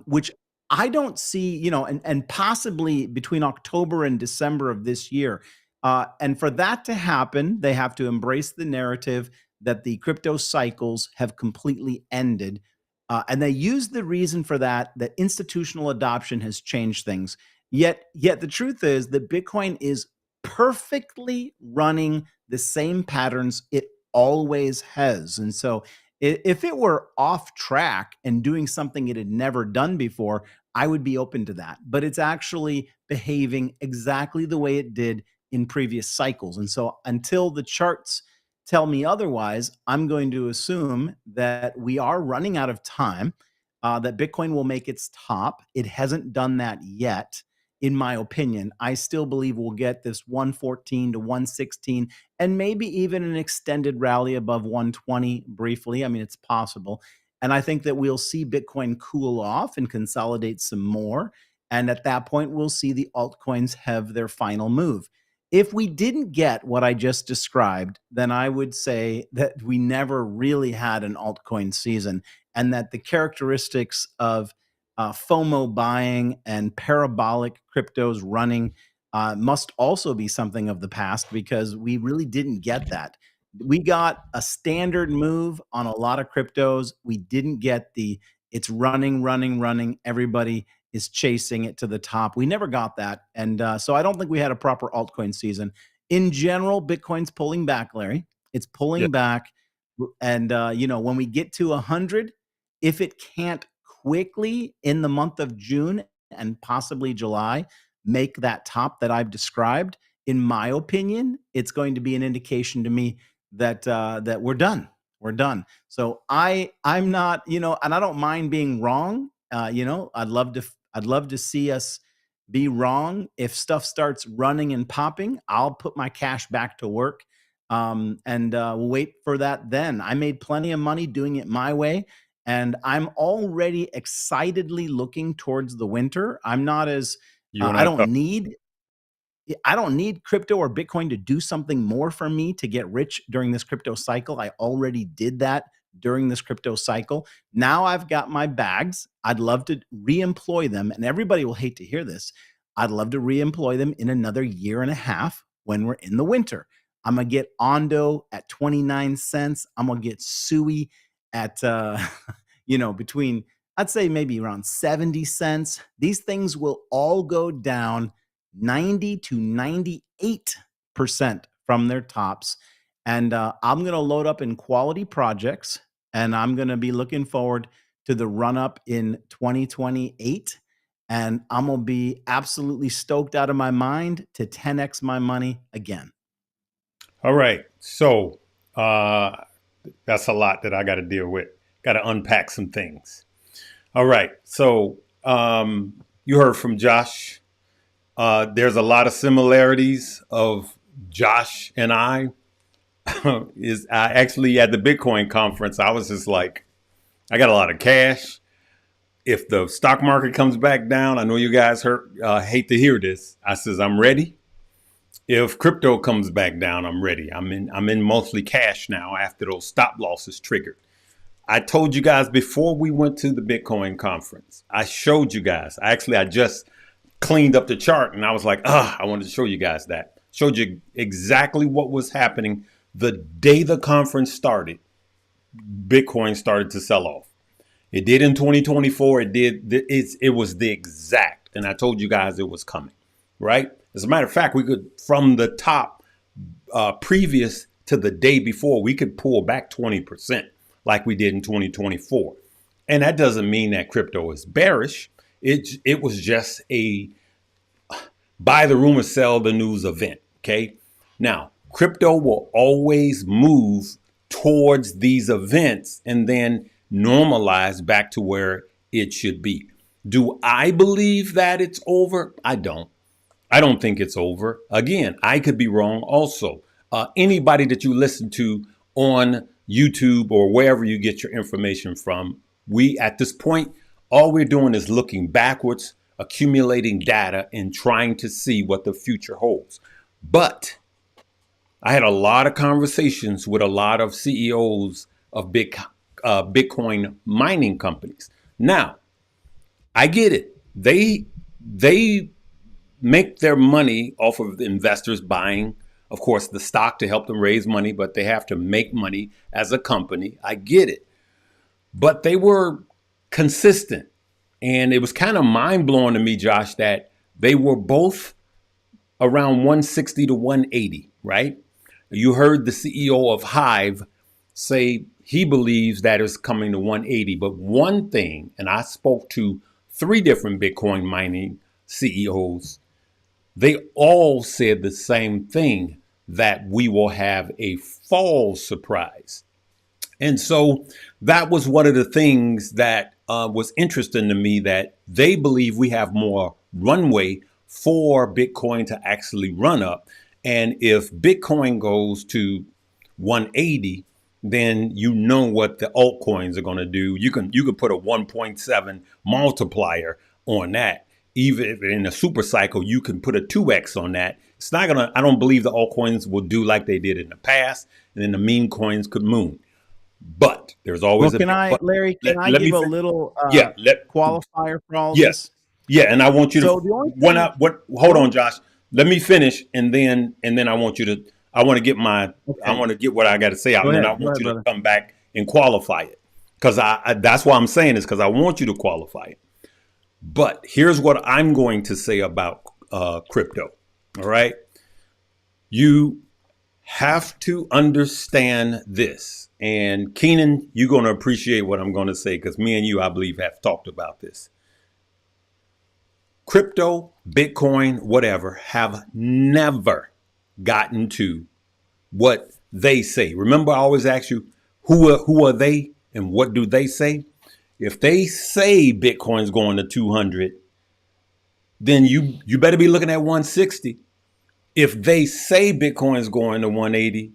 which I don't see, and possibly between October and December of this year. And for that to happen, they have to embrace the narrative that the crypto cycles have completely ended. And they use the reason for that institutional adoption has changed things. Yet the truth is that Bitcoin is perfectly running the same patterns it always has. And so if it were off track and doing something it had never done before, I would be open to that. But it's actually behaving exactly the way it did in previous cycles. And so until the charts tell me otherwise, I'm going to assume that we are running out of time, that Bitcoin will make its top. It hasn't done that yet, in my opinion. I still believe we'll get this 114 to 116 and maybe even an extended rally above 120 briefly. I mean, it's possible. And I think that we'll see Bitcoin cool off and consolidate some more. And at that point, we'll see the altcoins have their final move. If we didn't get what I just described, then I would say that we never really had an altcoin season, and that the characteristics of FOMO buying and parabolic cryptos running must also be something of the past, because we really didn't get that. We got a standard move on a lot of cryptos. We didn't get it's running. Everybody is chasing it to the top. We never got that. And so I don't think we had a proper altcoin season. In general, Bitcoin's pulling back, Larry. It's pulling back. And, when we get to 100, if it can't quickly in the month of June and possibly July make that top that I've described, in my opinion, it's going to be an indication to me that that we're done. We're done. So I'm not, and I don't mind being wrong. I'd love to see us be wrong. If stuff starts running and popping, I'll put my cash back to work, and we'll wait for that then. I made plenty of money doing it my way, and I'm already excitedly looking towards the winter. I'm not as I don't need crypto or Bitcoin to do something more for me to get rich during this crypto cycle. I already did that during this crypto cycle. Now I've got my bags. I'd love to reemploy them. And everybody will hate to hear this. I'd love to reemploy them in another year and a half when we're in the winter. I'm going to get Ondo at 29 cents. I'm going to get Sui at, between, I'd say maybe around 70 cents. These things will all go down 90 to 98% from their tops. And I'm going to load up in quality projects, and I'm going to be looking forward to the run up in 2028. And I'm going to be absolutely stoked out of my mind to 10x my money again. All right. So that's a lot that I got to deal with. Got to unpack some things. All right. So you heard from Josh. There's a lot of similarities of Josh and I. I actually at the Bitcoin conference, I was just like, I got a lot of cash. If the stock market comes back down, I know you guys hate to hear this. I says, I'm ready. If crypto comes back down, I'm ready. I'm in mostly cash now after those stop losses triggered. I told you guys before we went to the Bitcoin conference. I showed you guys. I just cleaned up the chart and I was like, I wanted to show you guys that. Showed you exactly what was happening the day the conference started. Bitcoin started to sell off. It did in 2024. It was the exact, and I told you guys it was coming, right? As a matter of fact, we could, from the top previous to the day before, we could pull back 20% like we did in 2024. And that doesn't mean that crypto is bearish. It was just a buy the rumor, sell the news event. Okay. Now, crypto will always move towards these events and then normalize back to where it should be. Do I believe that it's over? I don't. I don't think it's over. Again, I could be wrong also. Anybody that you listen to on YouTube or wherever you get your information from, we at this point, all we're doing is looking backwards, accumulating data, and trying to see what the future holds. But I had a lot of conversations with a lot of CEOs of big Bitcoin mining companies. Now, I get it. They make their money off of the investors buying, of course, the stock to help them raise money, but they have to make money as a company. I get it. But they were consistent. And it was kind of mind blowing to me, Josh, that they were both around 160 to 180, right? You heard the CEO of Hive say he believes that it's coming to 180. But one thing, and I spoke to 3 different Bitcoin mining CEOs, they all said the same thing, that we will have a fall surprise. And so that was one of the things that was interesting to me, that they believe we have more runway for Bitcoin to actually run up. And if Bitcoin goes to 180, then you know what the altcoins are going to do. You can put a 1.7 multiplier on that. Even if in a super cycle, you can put a 2x on that. It's not gonna. I don't believe the altcoins will do like they did in the past, and then the meme coins could moon. But there's always Larry, can I give a little qualifier for all this? Yeah, and I want you to hold on, Josh. Let me finish, and then I want you to. I want to get what I got to say out, and then I want you to come back and qualify it, because that's why I'm saying this, because I want you to qualify it. But here's what I'm going to say about crypto. All right. You have to understand this. And Keenan, you're going to appreciate what I'm going to say, because me and you, I believe, have talked about this. Crypto, Bitcoin, whatever, have never gotten to what they say. Remember, I always ask you, who are they and what do they say? If they say Bitcoin's going to 200, then you better be looking at 160. If they say Bitcoin's going to 180,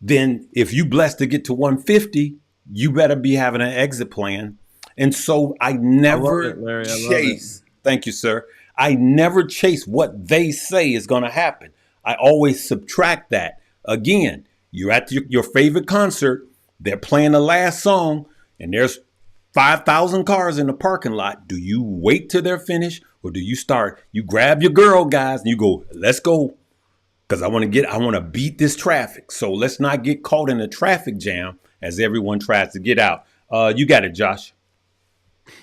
then if you blessed to get to 150, you better be having an exit plan. And so I never chase. Thank you, sir. I never chase what they say is going to happen. I always subtract that. Again, you're at your favorite concert. They're playing the last song, and there's 5,000 cars in the parking lot. Do you wait till they're finished, or do you start? You grab your girl, guys, and you go, let's go. Because I want to beat this traffic. So let's not get caught in a traffic jam as everyone tries to get out. You got it, Josh.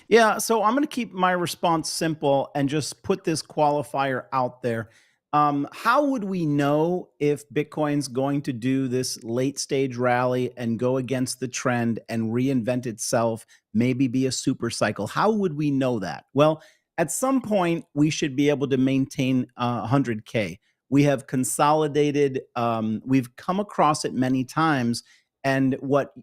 Yeah. So I'm going to keep my response simple and just put this qualifier out there. How would we know if Bitcoin's going to do this late stage rally and go against the trend and reinvent itself, maybe be a super cycle? How would we know that? Well, at some point, we should be able to maintain 100K. We have consolidated. We've come across it many times. And what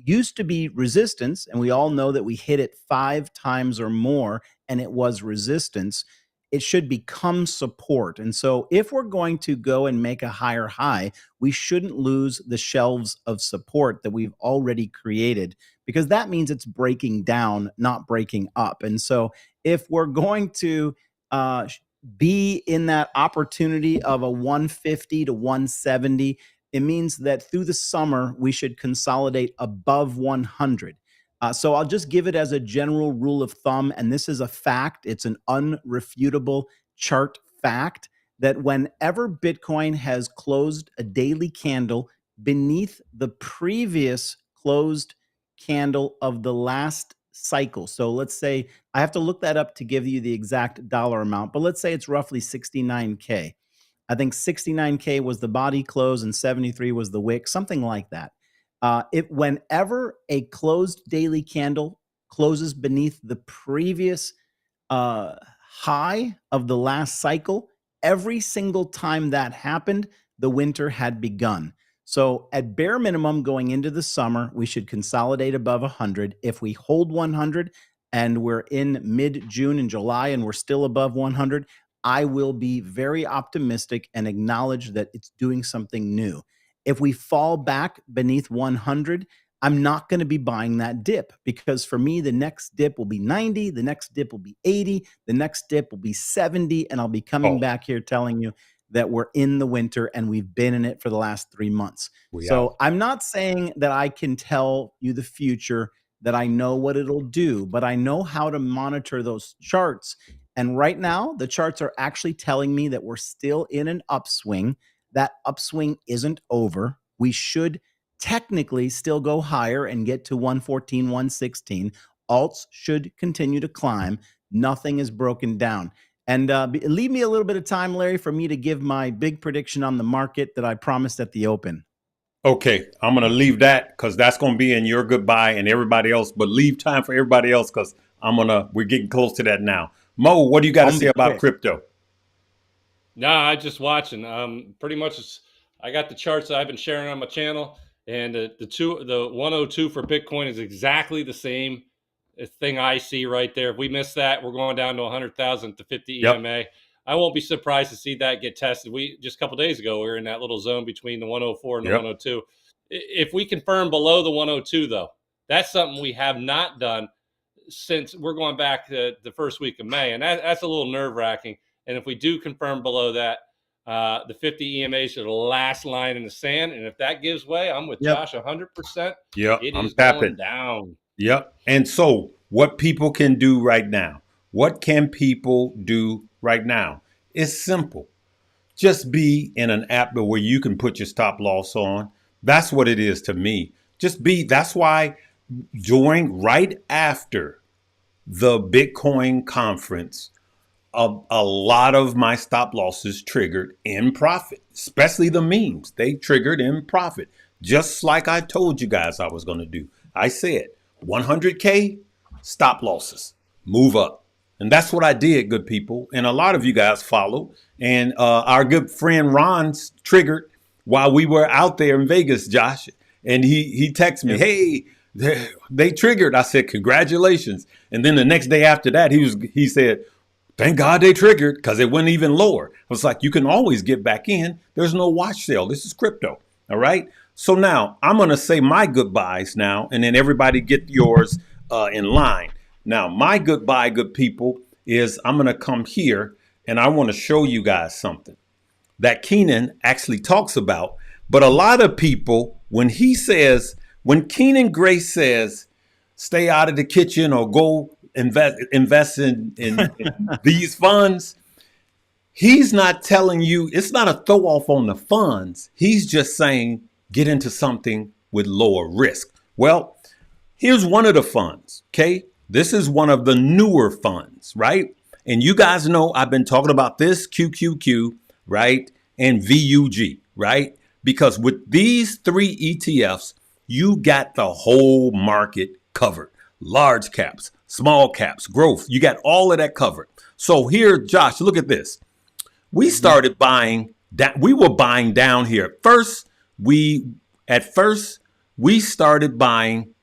used to be resistance, and we all know that we hit it 5 times or more, and it was resistance, it should become support. And so if we're going to go and make a higher high, we shouldn't lose the shelves of support that we've already created, because that means it's breaking down, not breaking up. And so if we're going to be in that opportunity of a 150 to 170. It means that through the summer, we should consolidate above 100. So I'll just give it as a general rule of thumb. And this is a fact. It's an unrefutable chart fact that whenever Bitcoin has closed a daily candle beneath the previous closed candle of the last cycle. So let's say, I have to look that up to give you the exact dollar amount, but let's say it's roughly 69K. I think 69K was the body close and 73 was the wick, something like that. Whenever a closed daily candle closes beneath the previous high of the last cycle, every single time that happened, the winter had begun. So at bare minimum, going into the summer, we should consolidate above 100. If we hold 100 and we're in mid-June and July and we're still above 100, I will be very optimistic and acknowledge that it's doing something new. If we fall back beneath 100, I'm not going to be buying that dip, because for me, the next dip will be 90, the next dip will be 80, the next dip will be 70, and I'll be coming back here telling you that we're in the winter and we've been in it for the last 3 months. So I'm not saying that I can tell you the future, that I know what it'll do, but I know how to monitor those charts. And right now, the charts are actually telling me that we're still in an upswing. That upswing isn't over. We should technically still go higher and get to 114, 116. Alts should continue to climb. Nothing is broken down. And leave me a little bit of time, Larry, for me to give my big prediction on the market that I promised at the open. Okay, I'm going to leave that because that's going to be in your goodbye and everybody else, but leave time for everybody else because we're getting close to that now. Mo, what do you got to say about crypto? No, I just watching. Pretty much, I got the charts that I've been sharing on my channel, and the 102 for Bitcoin is exactly the same thing I see right there. If we miss that, we're going down to 100,000 to 50 EMA. I won't be surprised to see that get tested. We just a couple days ago, we were in that little zone between the 104 and the 102. If we confirm below the 102, though, that's something we have not done since we're going back to the first week of May, and that's a little nerve-wracking. And if we do confirm below that, the 50 EMAs are the last line in the sand. And if that gives way, I'm with Josh 100%. Yep, I'm tapping down. Yep. And so what people can do right now, what can people do right now? It's simple. Just be in an app where you can put your stop loss on. That's what it is to me. That's why right after the Bitcoin conference, a lot of my stop losses triggered in profit, especially the memes. They triggered in profit, just like I told you guys I was going to do. I said 100K stop losses, move up. And that's what I did, good people. And a lot of you guys followed. And our good friend Ron's triggered while we were out there in Vegas, Josh. And he texted me, hey, they triggered. I said, congratulations. And then the next day after that, he said, thank God they triggered, because it went even lower. I was like, you can always get back in. There's no watch sale. This is crypto. All right. So now I'm going to say my goodbyes now, and then everybody get yours in line. Now, my goodbye, good people, is I'm going to come here and I want to show you guys something that Keenan actually talks about. But a lot of people, when Keenan Grace says, stay out of the kitchen or go invest in these funds, he's not telling you, it's not a throw off on the funds. He's just saying, get into something with lower risk. Well, here's one of the funds. Okay. This is one of the newer funds, right? And you guys know I've been talking about this QQQ, right? And VUG, right? Because with these three ETFs, you got the whole market covered. Large caps, small caps, growth. You got all of that covered. So here, Josh, look at this. We started buying that. We were buying down here. At first, we started buying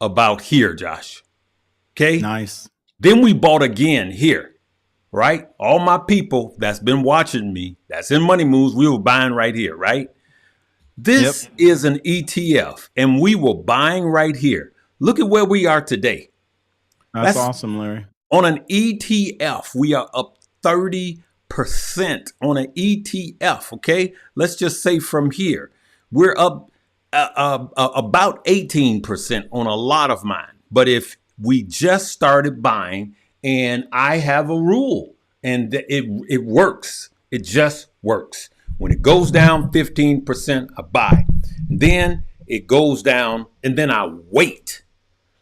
about here, Josh. Okay. Nice. Then we bought again here, right? All my people that's been watching me, that's in Money Moves, we were buying right here, right? This is an ETF, and we were buying right here. Look at where we are today. That's awesome, Larry. On an ETF, we are up 30% on an ETF. Okay, let's just say from here we're up about 18% on a lot of mine. But if we just started buying, and I have a rule, and it works. It just works. When it goes down 15%, I buy. And then it goes down, and then I wait.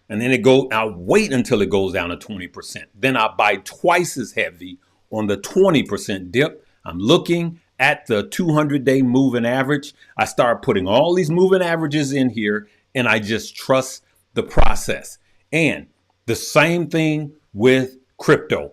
And then I'll wait until it goes down to 20%. Then I buy twice as heavy on the 20% dip. I'm looking at the 200-day moving average. I start putting all these moving averages in here, and I just trust the process. And the same thing with crypto.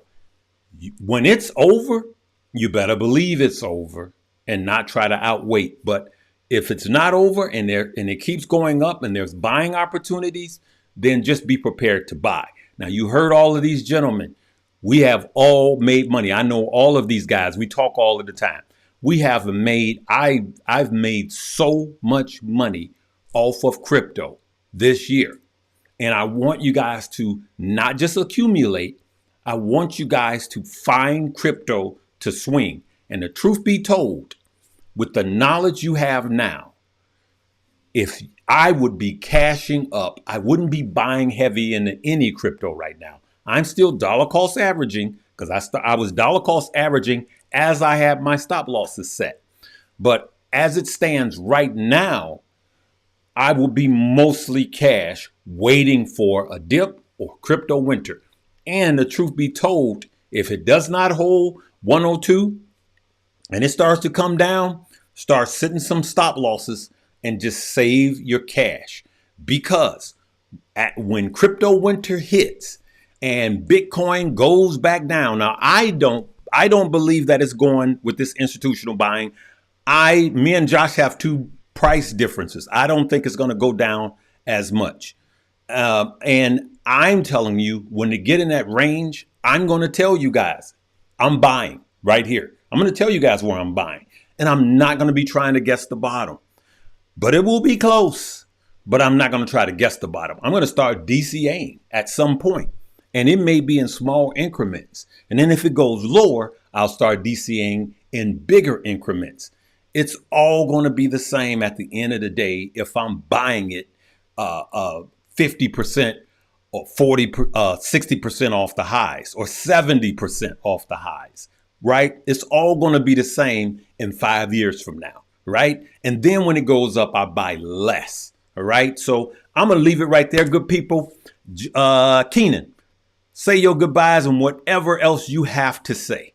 When it's over, you better believe it's over and not try to outwait. But if it's not over and it keeps going up and there's buying opportunities, then just be prepared to buy. Now, you heard all of these gentlemen. We have all made money. I know all of these guys. We talk all of the time. I've made so much money off of crypto this year. And I want you guys to not just accumulate. I want you guys to find crypto to swing. And the truth be told, with the knowledge you have now, if I would be cashing up, I wouldn't be buying heavy into any crypto right now. I'm still dollar cost averaging because I was dollar cost averaging as I had my stop losses set. But as it stands right now, I will be mostly cash waiting for a dip or crypto winter. And the truth be told, if it does not hold 102 and it starts to come down, start setting some stop losses and just save your cash. Because when crypto winter hits and Bitcoin goes back down, now I don't believe that it's going with this institutional buying. Me and Josh have two price differences. I don't think it's going to go down as much. And I'm telling you, when they get in that range, I'm going to tell you guys, I'm buying right here. I'm going to tell you guys where I'm buying. And I'm not going to be trying to guess the bottom. But it will be close. But I'm not going to try to guess the bottom. I'm going to start DCAing at some point. And it may be in small increments. And then if it goes lower, I'll start DCAing in bigger increments. It's all going to be the same at the end of the day if I'm buying it 50% or 60% off the highs or 70% off the highs, right? It's all going to be the same in 5 years from now, right? And then when it goes up, I buy less, all right? So I'm going to leave it right there, good people. Keenan, say your goodbyes and whatever else you have to say.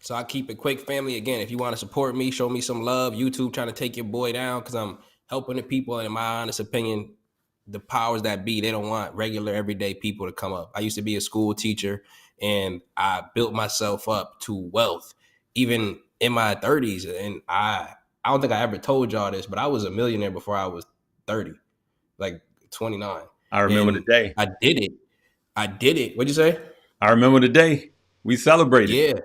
So I keep it quick, family. Again, if you want to support me, show me some love. YouTube trying to take your boy down because I'm helping the people. And in my honest opinion, the powers that be, they don't want regular, everyday people to come up. I used to be a school teacher, and I built myself up to wealth, even in my 30s. And I don't think I ever told y'all this, but I was a millionaire before I was 30, like 29. I remember the day. I did it. What'd you say? I remember the day we celebrated.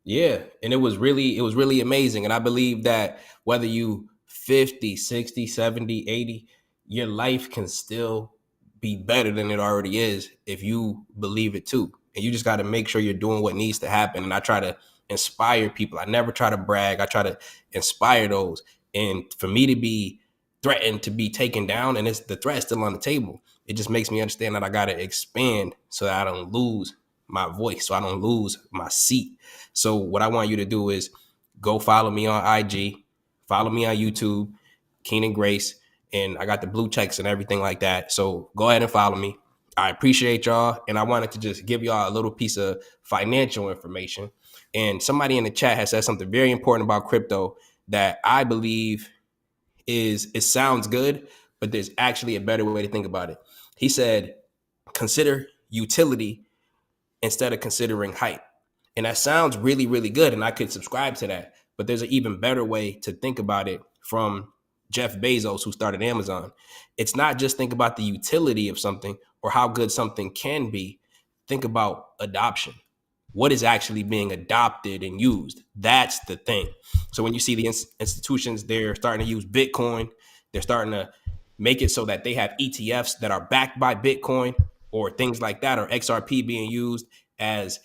Yeah. And it was really amazing. And I believe that whether you 50, 60, 70, 80, your life can still be better than it already is if you believe it too. And you just got to make sure you're doing what needs to happen. And I try to inspire people. I never try to brag. I try to inspire those. And for me to be threatened to be taken down, and the threat is still on the table, it just makes me understand that I got to expand so that I don't lose my voice, so I don't lose my seat. So what I want you to do is go follow me on IG, follow me on YouTube, Keenan Grace, and I got the blue checks and everything like that. So go ahead and follow me. I appreciate y'all. And I wanted to just give y'all a little piece of financial information. And somebody in the chat has said something very important about crypto that I believe it sounds good, but there's actually a better way to think about it. He said, consider utility instead of considering hype. And that sounds really, really good. And I could subscribe to that. But there's an even better way to think about it from Jeff Bezos, who started Amazon. It's not just think about the utility of something or how good something can be. Think about adoption. What is actually being adopted and used? That's the thing. So when you see the institutions, they're starting to use Bitcoin. They're starting to make it so that they have ETFs that are backed by Bitcoin or things like that, or XRP being used as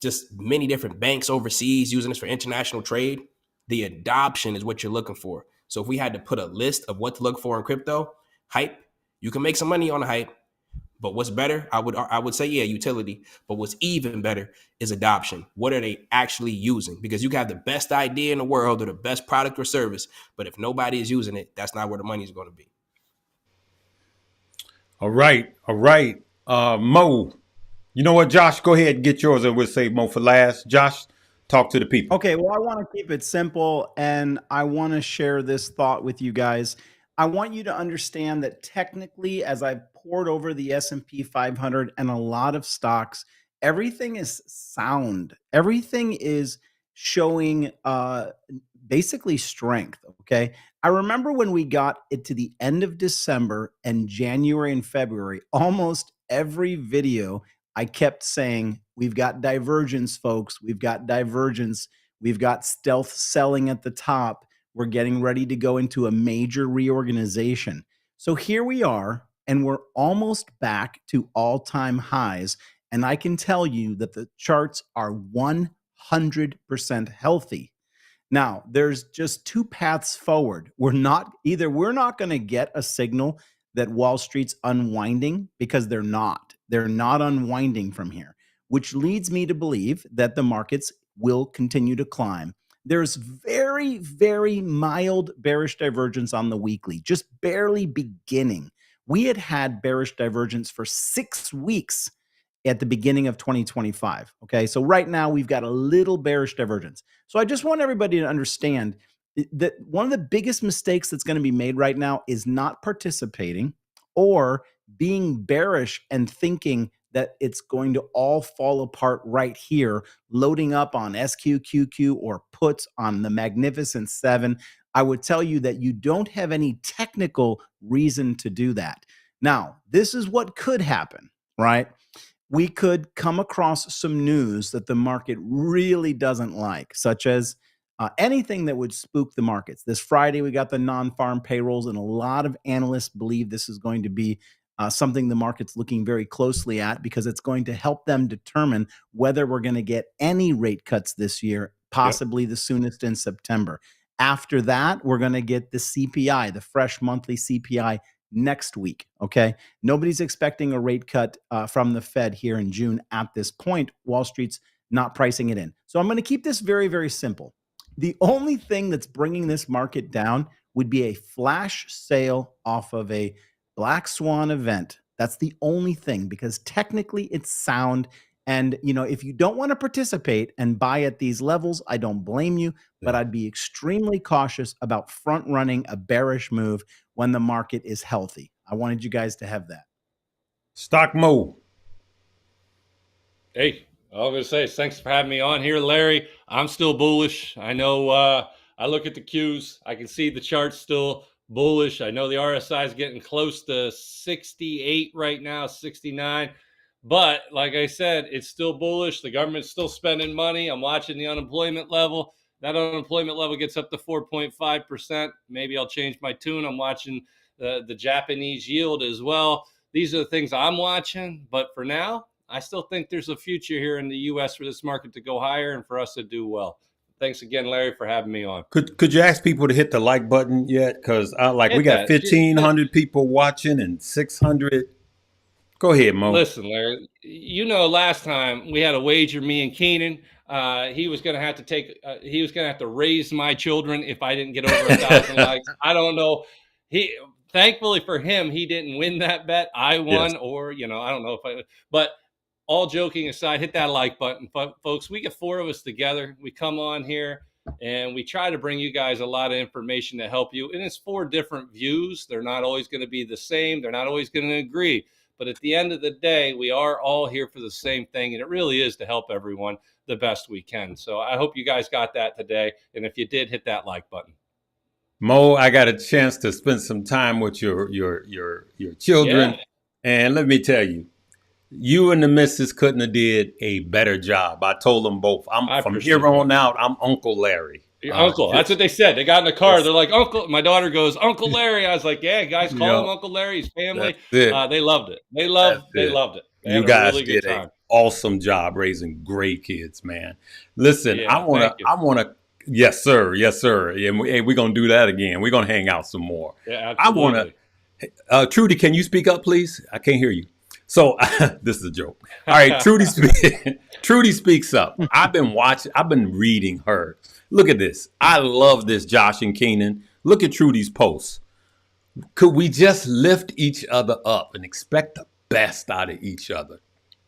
just many different banks overseas using this for international trade. The adoption is what you're looking for. So if we had to put a list of what to look for in crypto, hype, you can make some money on the hype. But what's better? I would say, yeah, utility. But what's even better is adoption. What are they actually using? Because you can have the best idea in the world or the best product or service, but if nobody is using it, that's not where the money is going to be. All right. Mo, you know what, Josh? Go ahead and get yours, and we'll save Mo for last. Josh, talk to the people. Okay, well, I want to keep it simple, and I want to share this thought with you guys. I want you to understand that technically, as I've poured over the S&P 500 and a lot of stocks, everything is sound. Everything is showing basically strength, okay? I remember when we got it to the end of December and January and February, almost every video I kept saying, we've got divergence, folks. We've got divergence. We've got stealth selling at the top. We're getting ready to go into a major reorganization. So here we are, and we're almost back to all-time highs. And I can tell you that the charts are 100% healthy. Now, there's just two paths forward. We're not going to get a signal that Wall Street's unwinding, because they're not. They're not unwinding from here, which leads me to believe that the markets will continue to climb. There's very, very mild bearish divergence on the weekly, just barely beginning. We had bearish divergence for 6 weeks at the beginning of 2025. Okay, so right now we've got a little bearish divergence. So I just want everybody to understand that one of the biggest mistakes that's going to be made right now is not participating or being bearish and thinking that it's going to all fall apart right here, loading up on SQQQ or puts on the Magnificent Seven. I would tell you that you don't have any technical reason to do that. Now, this is what could happen, right? We could come across some news that the market really doesn't like, such as anything that would spook the markets. This Friday, we got the non-farm payrolls, and a lot of analysts believe this is going to be something the market's looking very closely at, because it's going to help them determine whether we're going to get any rate cuts this year, possibly the soonest in September. After that, we're going to get the CPI, the fresh monthly CPI, next week. Okay. Nobody's expecting a rate cut from the Fed here in June at this point. Wall Street's not pricing it in. So I'm going to keep this very, very simple. The only thing that's bringing this market down would be a flash sale off of a black swan event. That's the only thing, because technically it's sound. And, you know, if you don't want to participate and buy at these levels, I don't blame you, but I'd be extremely cautious about front running a bearish move when the market is healthy. I wanted you guys to have that. Stock Mo. Hey, all I'm going to say is thanks for having me on here, Larry. I'm still bullish. I know I look at the Qs. I can see the charts still bullish. I know the RSI is getting close to 68 right now, 69. But like I said, it's still bullish. The government's still spending money. I'm watching the unemployment level. That unemployment level gets up to 4.5%. Maybe I'll change my tune. I'm watching the Japanese yield as well. These are the things I'm watching. But for now, I still think there's a future here in the U.S. for this market to go higher and for us to do well. Thanks again, Larry, for having me on. Could you ask people to hit the like button yet? Because we got 1,500 people watching and 600. Go ahead, Mo. Listen, Larry, you know, last time we had a wager, me and Keenan. He was going to have to raise my children if I didn't get over 1,000 likes. I don't know. Thankfully for him, he didn't win that bet. I won, or, you know, I don't know but all joking aside, hit that like button, folks. We get 4 of us together. We come on here and we try to bring you guys a lot of information to help you. And it's 4 different views. They're not always going to be the same. They're not always going to agree. But at the end of the day, we are all here for the same thing. And it really is to help everyone the best we can. So I hope you guys got that today. And if you did, hit that like button. Mo, I got a chance to spend some time with your children. Yeah. And let me tell you, you and the missus couldn't have did a better job. I told them both. From here on out, I'm Uncle Larry. Your uncle. That's what they said. They got in the car. Yes. They're like, Uncle. My daughter goes, Uncle Larry. I was like, yeah, guys, call him Uncle Larry. His family. They loved it. They loved it. They You had a guys really good did a time. awesome job raising great kids, man. Listen, Yeah, thank you. I wanna, yes, sir, yes, sir. And we're gonna do that again. We're gonna hang out some more. Yeah, I wanna, absolutely. Trudy, can you speak up, please? I can't hear you. So this is a joke. All right, Trudy, Trudy speaks up. I've been watching. I've been reading her. Look at this. I love this, Josh and Keenan. Look at Trudy's post. Could we just lift each other up and expect the best out of each other?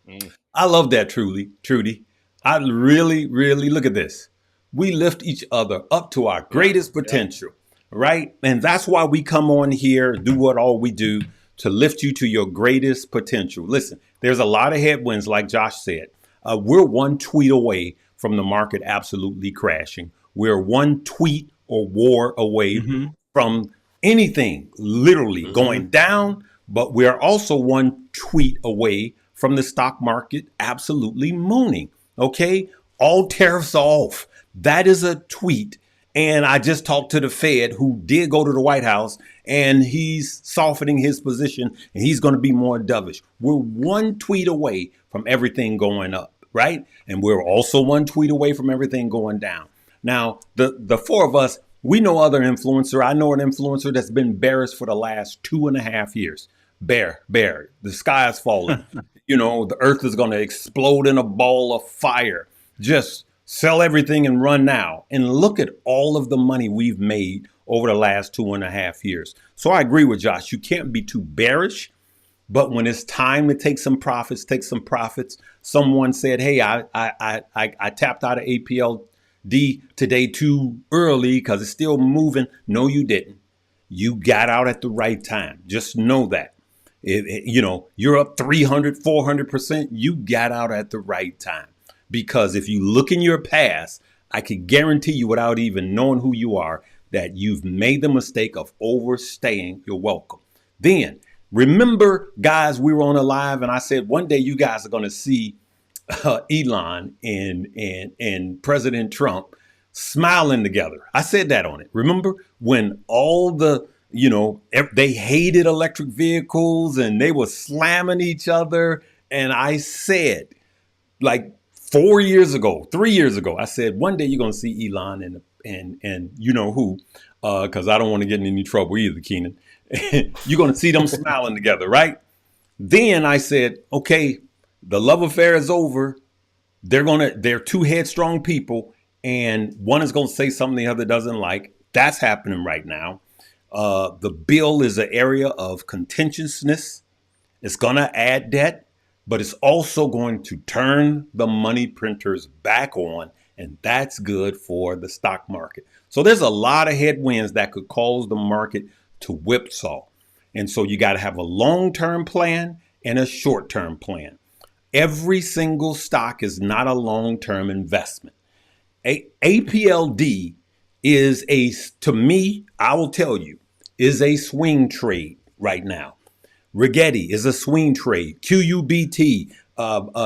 Mm. I love that, Trudy. I really, really look at this. We lift each other up to our greatest potential, right? And that's why we come on here, do what all we do to lift you to your greatest potential. Listen, there's a lot of headwinds, like Josh said. We're one tweet away from the market absolutely crashing. We're one tweet or war away from anything literally going down, but we're also one tweet away from the stock market absolutely mooning. Okay, all tariffs off. That is a tweet. And I just talked to the Fed, who did go to the White House, and he's softening his position, and he's going to be more dovish. We're one tweet away from everything going up, right? And we're also one tweet away from everything going down. Now, the four of us, we know other influencer. I know an influencer that's been bearish for the last 2.5 years. Bear. The sky is falling. The earth is going to explode in a ball of fire. Just sell everything and run now. And look at all of the money we've made over the last 2.5 years. So I agree with Josh. You can't be too bearish, but when it's time to take some profits, take some profits. Someone said, hey, I tapped out of APLD today too early because it's still moving. No, you didn't. You got out at the right time. Just know that. You're up 300, 400%. You got out at the right time. Because if you look in your past, I can guarantee you, without even knowing who you are, that you've made the mistake of overstaying your welcome. Then remember, guys, we were on a live and I said, one day you guys are going to see Elon and President Trump smiling together. I said that on it. Remember when all the, they hated electric vehicles and they were slamming each other. And I said, like 3 years ago, I said, one day you're going to see Elon and you know who, because I don't want to get in any trouble either, Keenan. You're going to see them smiling together, right? Then I said, okay, the love affair is over. They're two headstrong people, and one is going to say something the other doesn't like. That's happening right now. The bill is an area of contentiousness. It's going to add debt, but it's also going to turn the money printers back on, and that's good for the stock market. So there's a lot of headwinds that could cause the market to whipsaw. And so you got to have a long-term plan and a short-term plan. Every single stock is not a long-term investment. APLD is to me, I will tell you, is a swing trade right now. Rigetti is a swing trade. QUBT,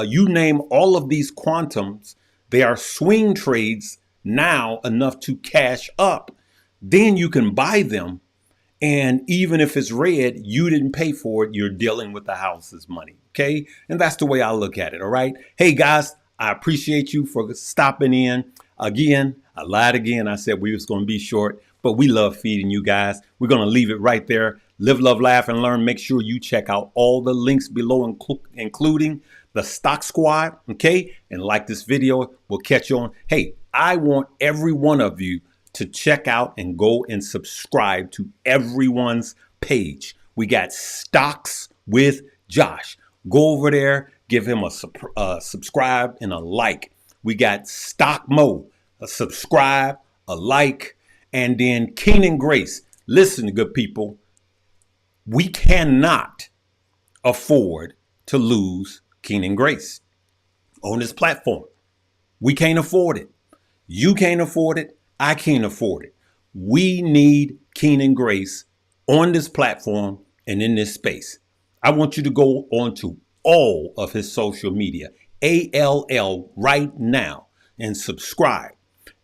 you name all of these quantums, they are swing trades now enough to cash up. Then you can buy them. And even if it's red, you didn't pay for it. You're dealing with the house's money. Okay. And that's the way I look at it. All right. Hey, guys, I appreciate you for stopping in. Again, I lied again. I said we was going to be short, but we love feeding you guys. We're going to leave it right there. Live, love, laugh, and learn. Make sure you check out all the links below, including the Stock Squad. Okay. And like this video, we'll catch you on. Hey, I want every one of you to check out and go and subscribe to everyone's page. We got Stocks with Josh. Go over there, give him a subscribe and a like. We got Stock Mo, a subscribe, a like, and then Keenan Grace. Listen, good people, we cannot afford to lose Keenan Grace on this platform. We can't afford it. You can't afford it. I can't afford it. We need Keenan Grace on this platform and in this space. I want you to go on to all of his social media, ALL, right now, and subscribe.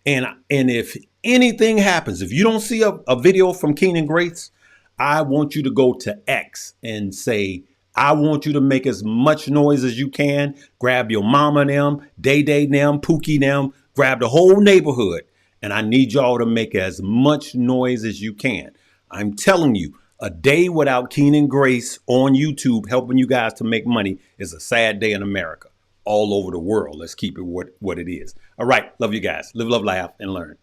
And if anything happens, if you don't see a video from Keenan Grace, I want you to go to X and say, I want you to make as much noise as you can. Grab your mama and them, Day Day them, Pookie them, grab the whole neighborhood. And I need y'all to make as much noise as you can. I'm telling you, a day without Keenan Grace on YouTube helping you guys to make money is a sad day in America. All over the world. Let's keep it what it is. All right. Love you guys. Live, love, laugh, and learn.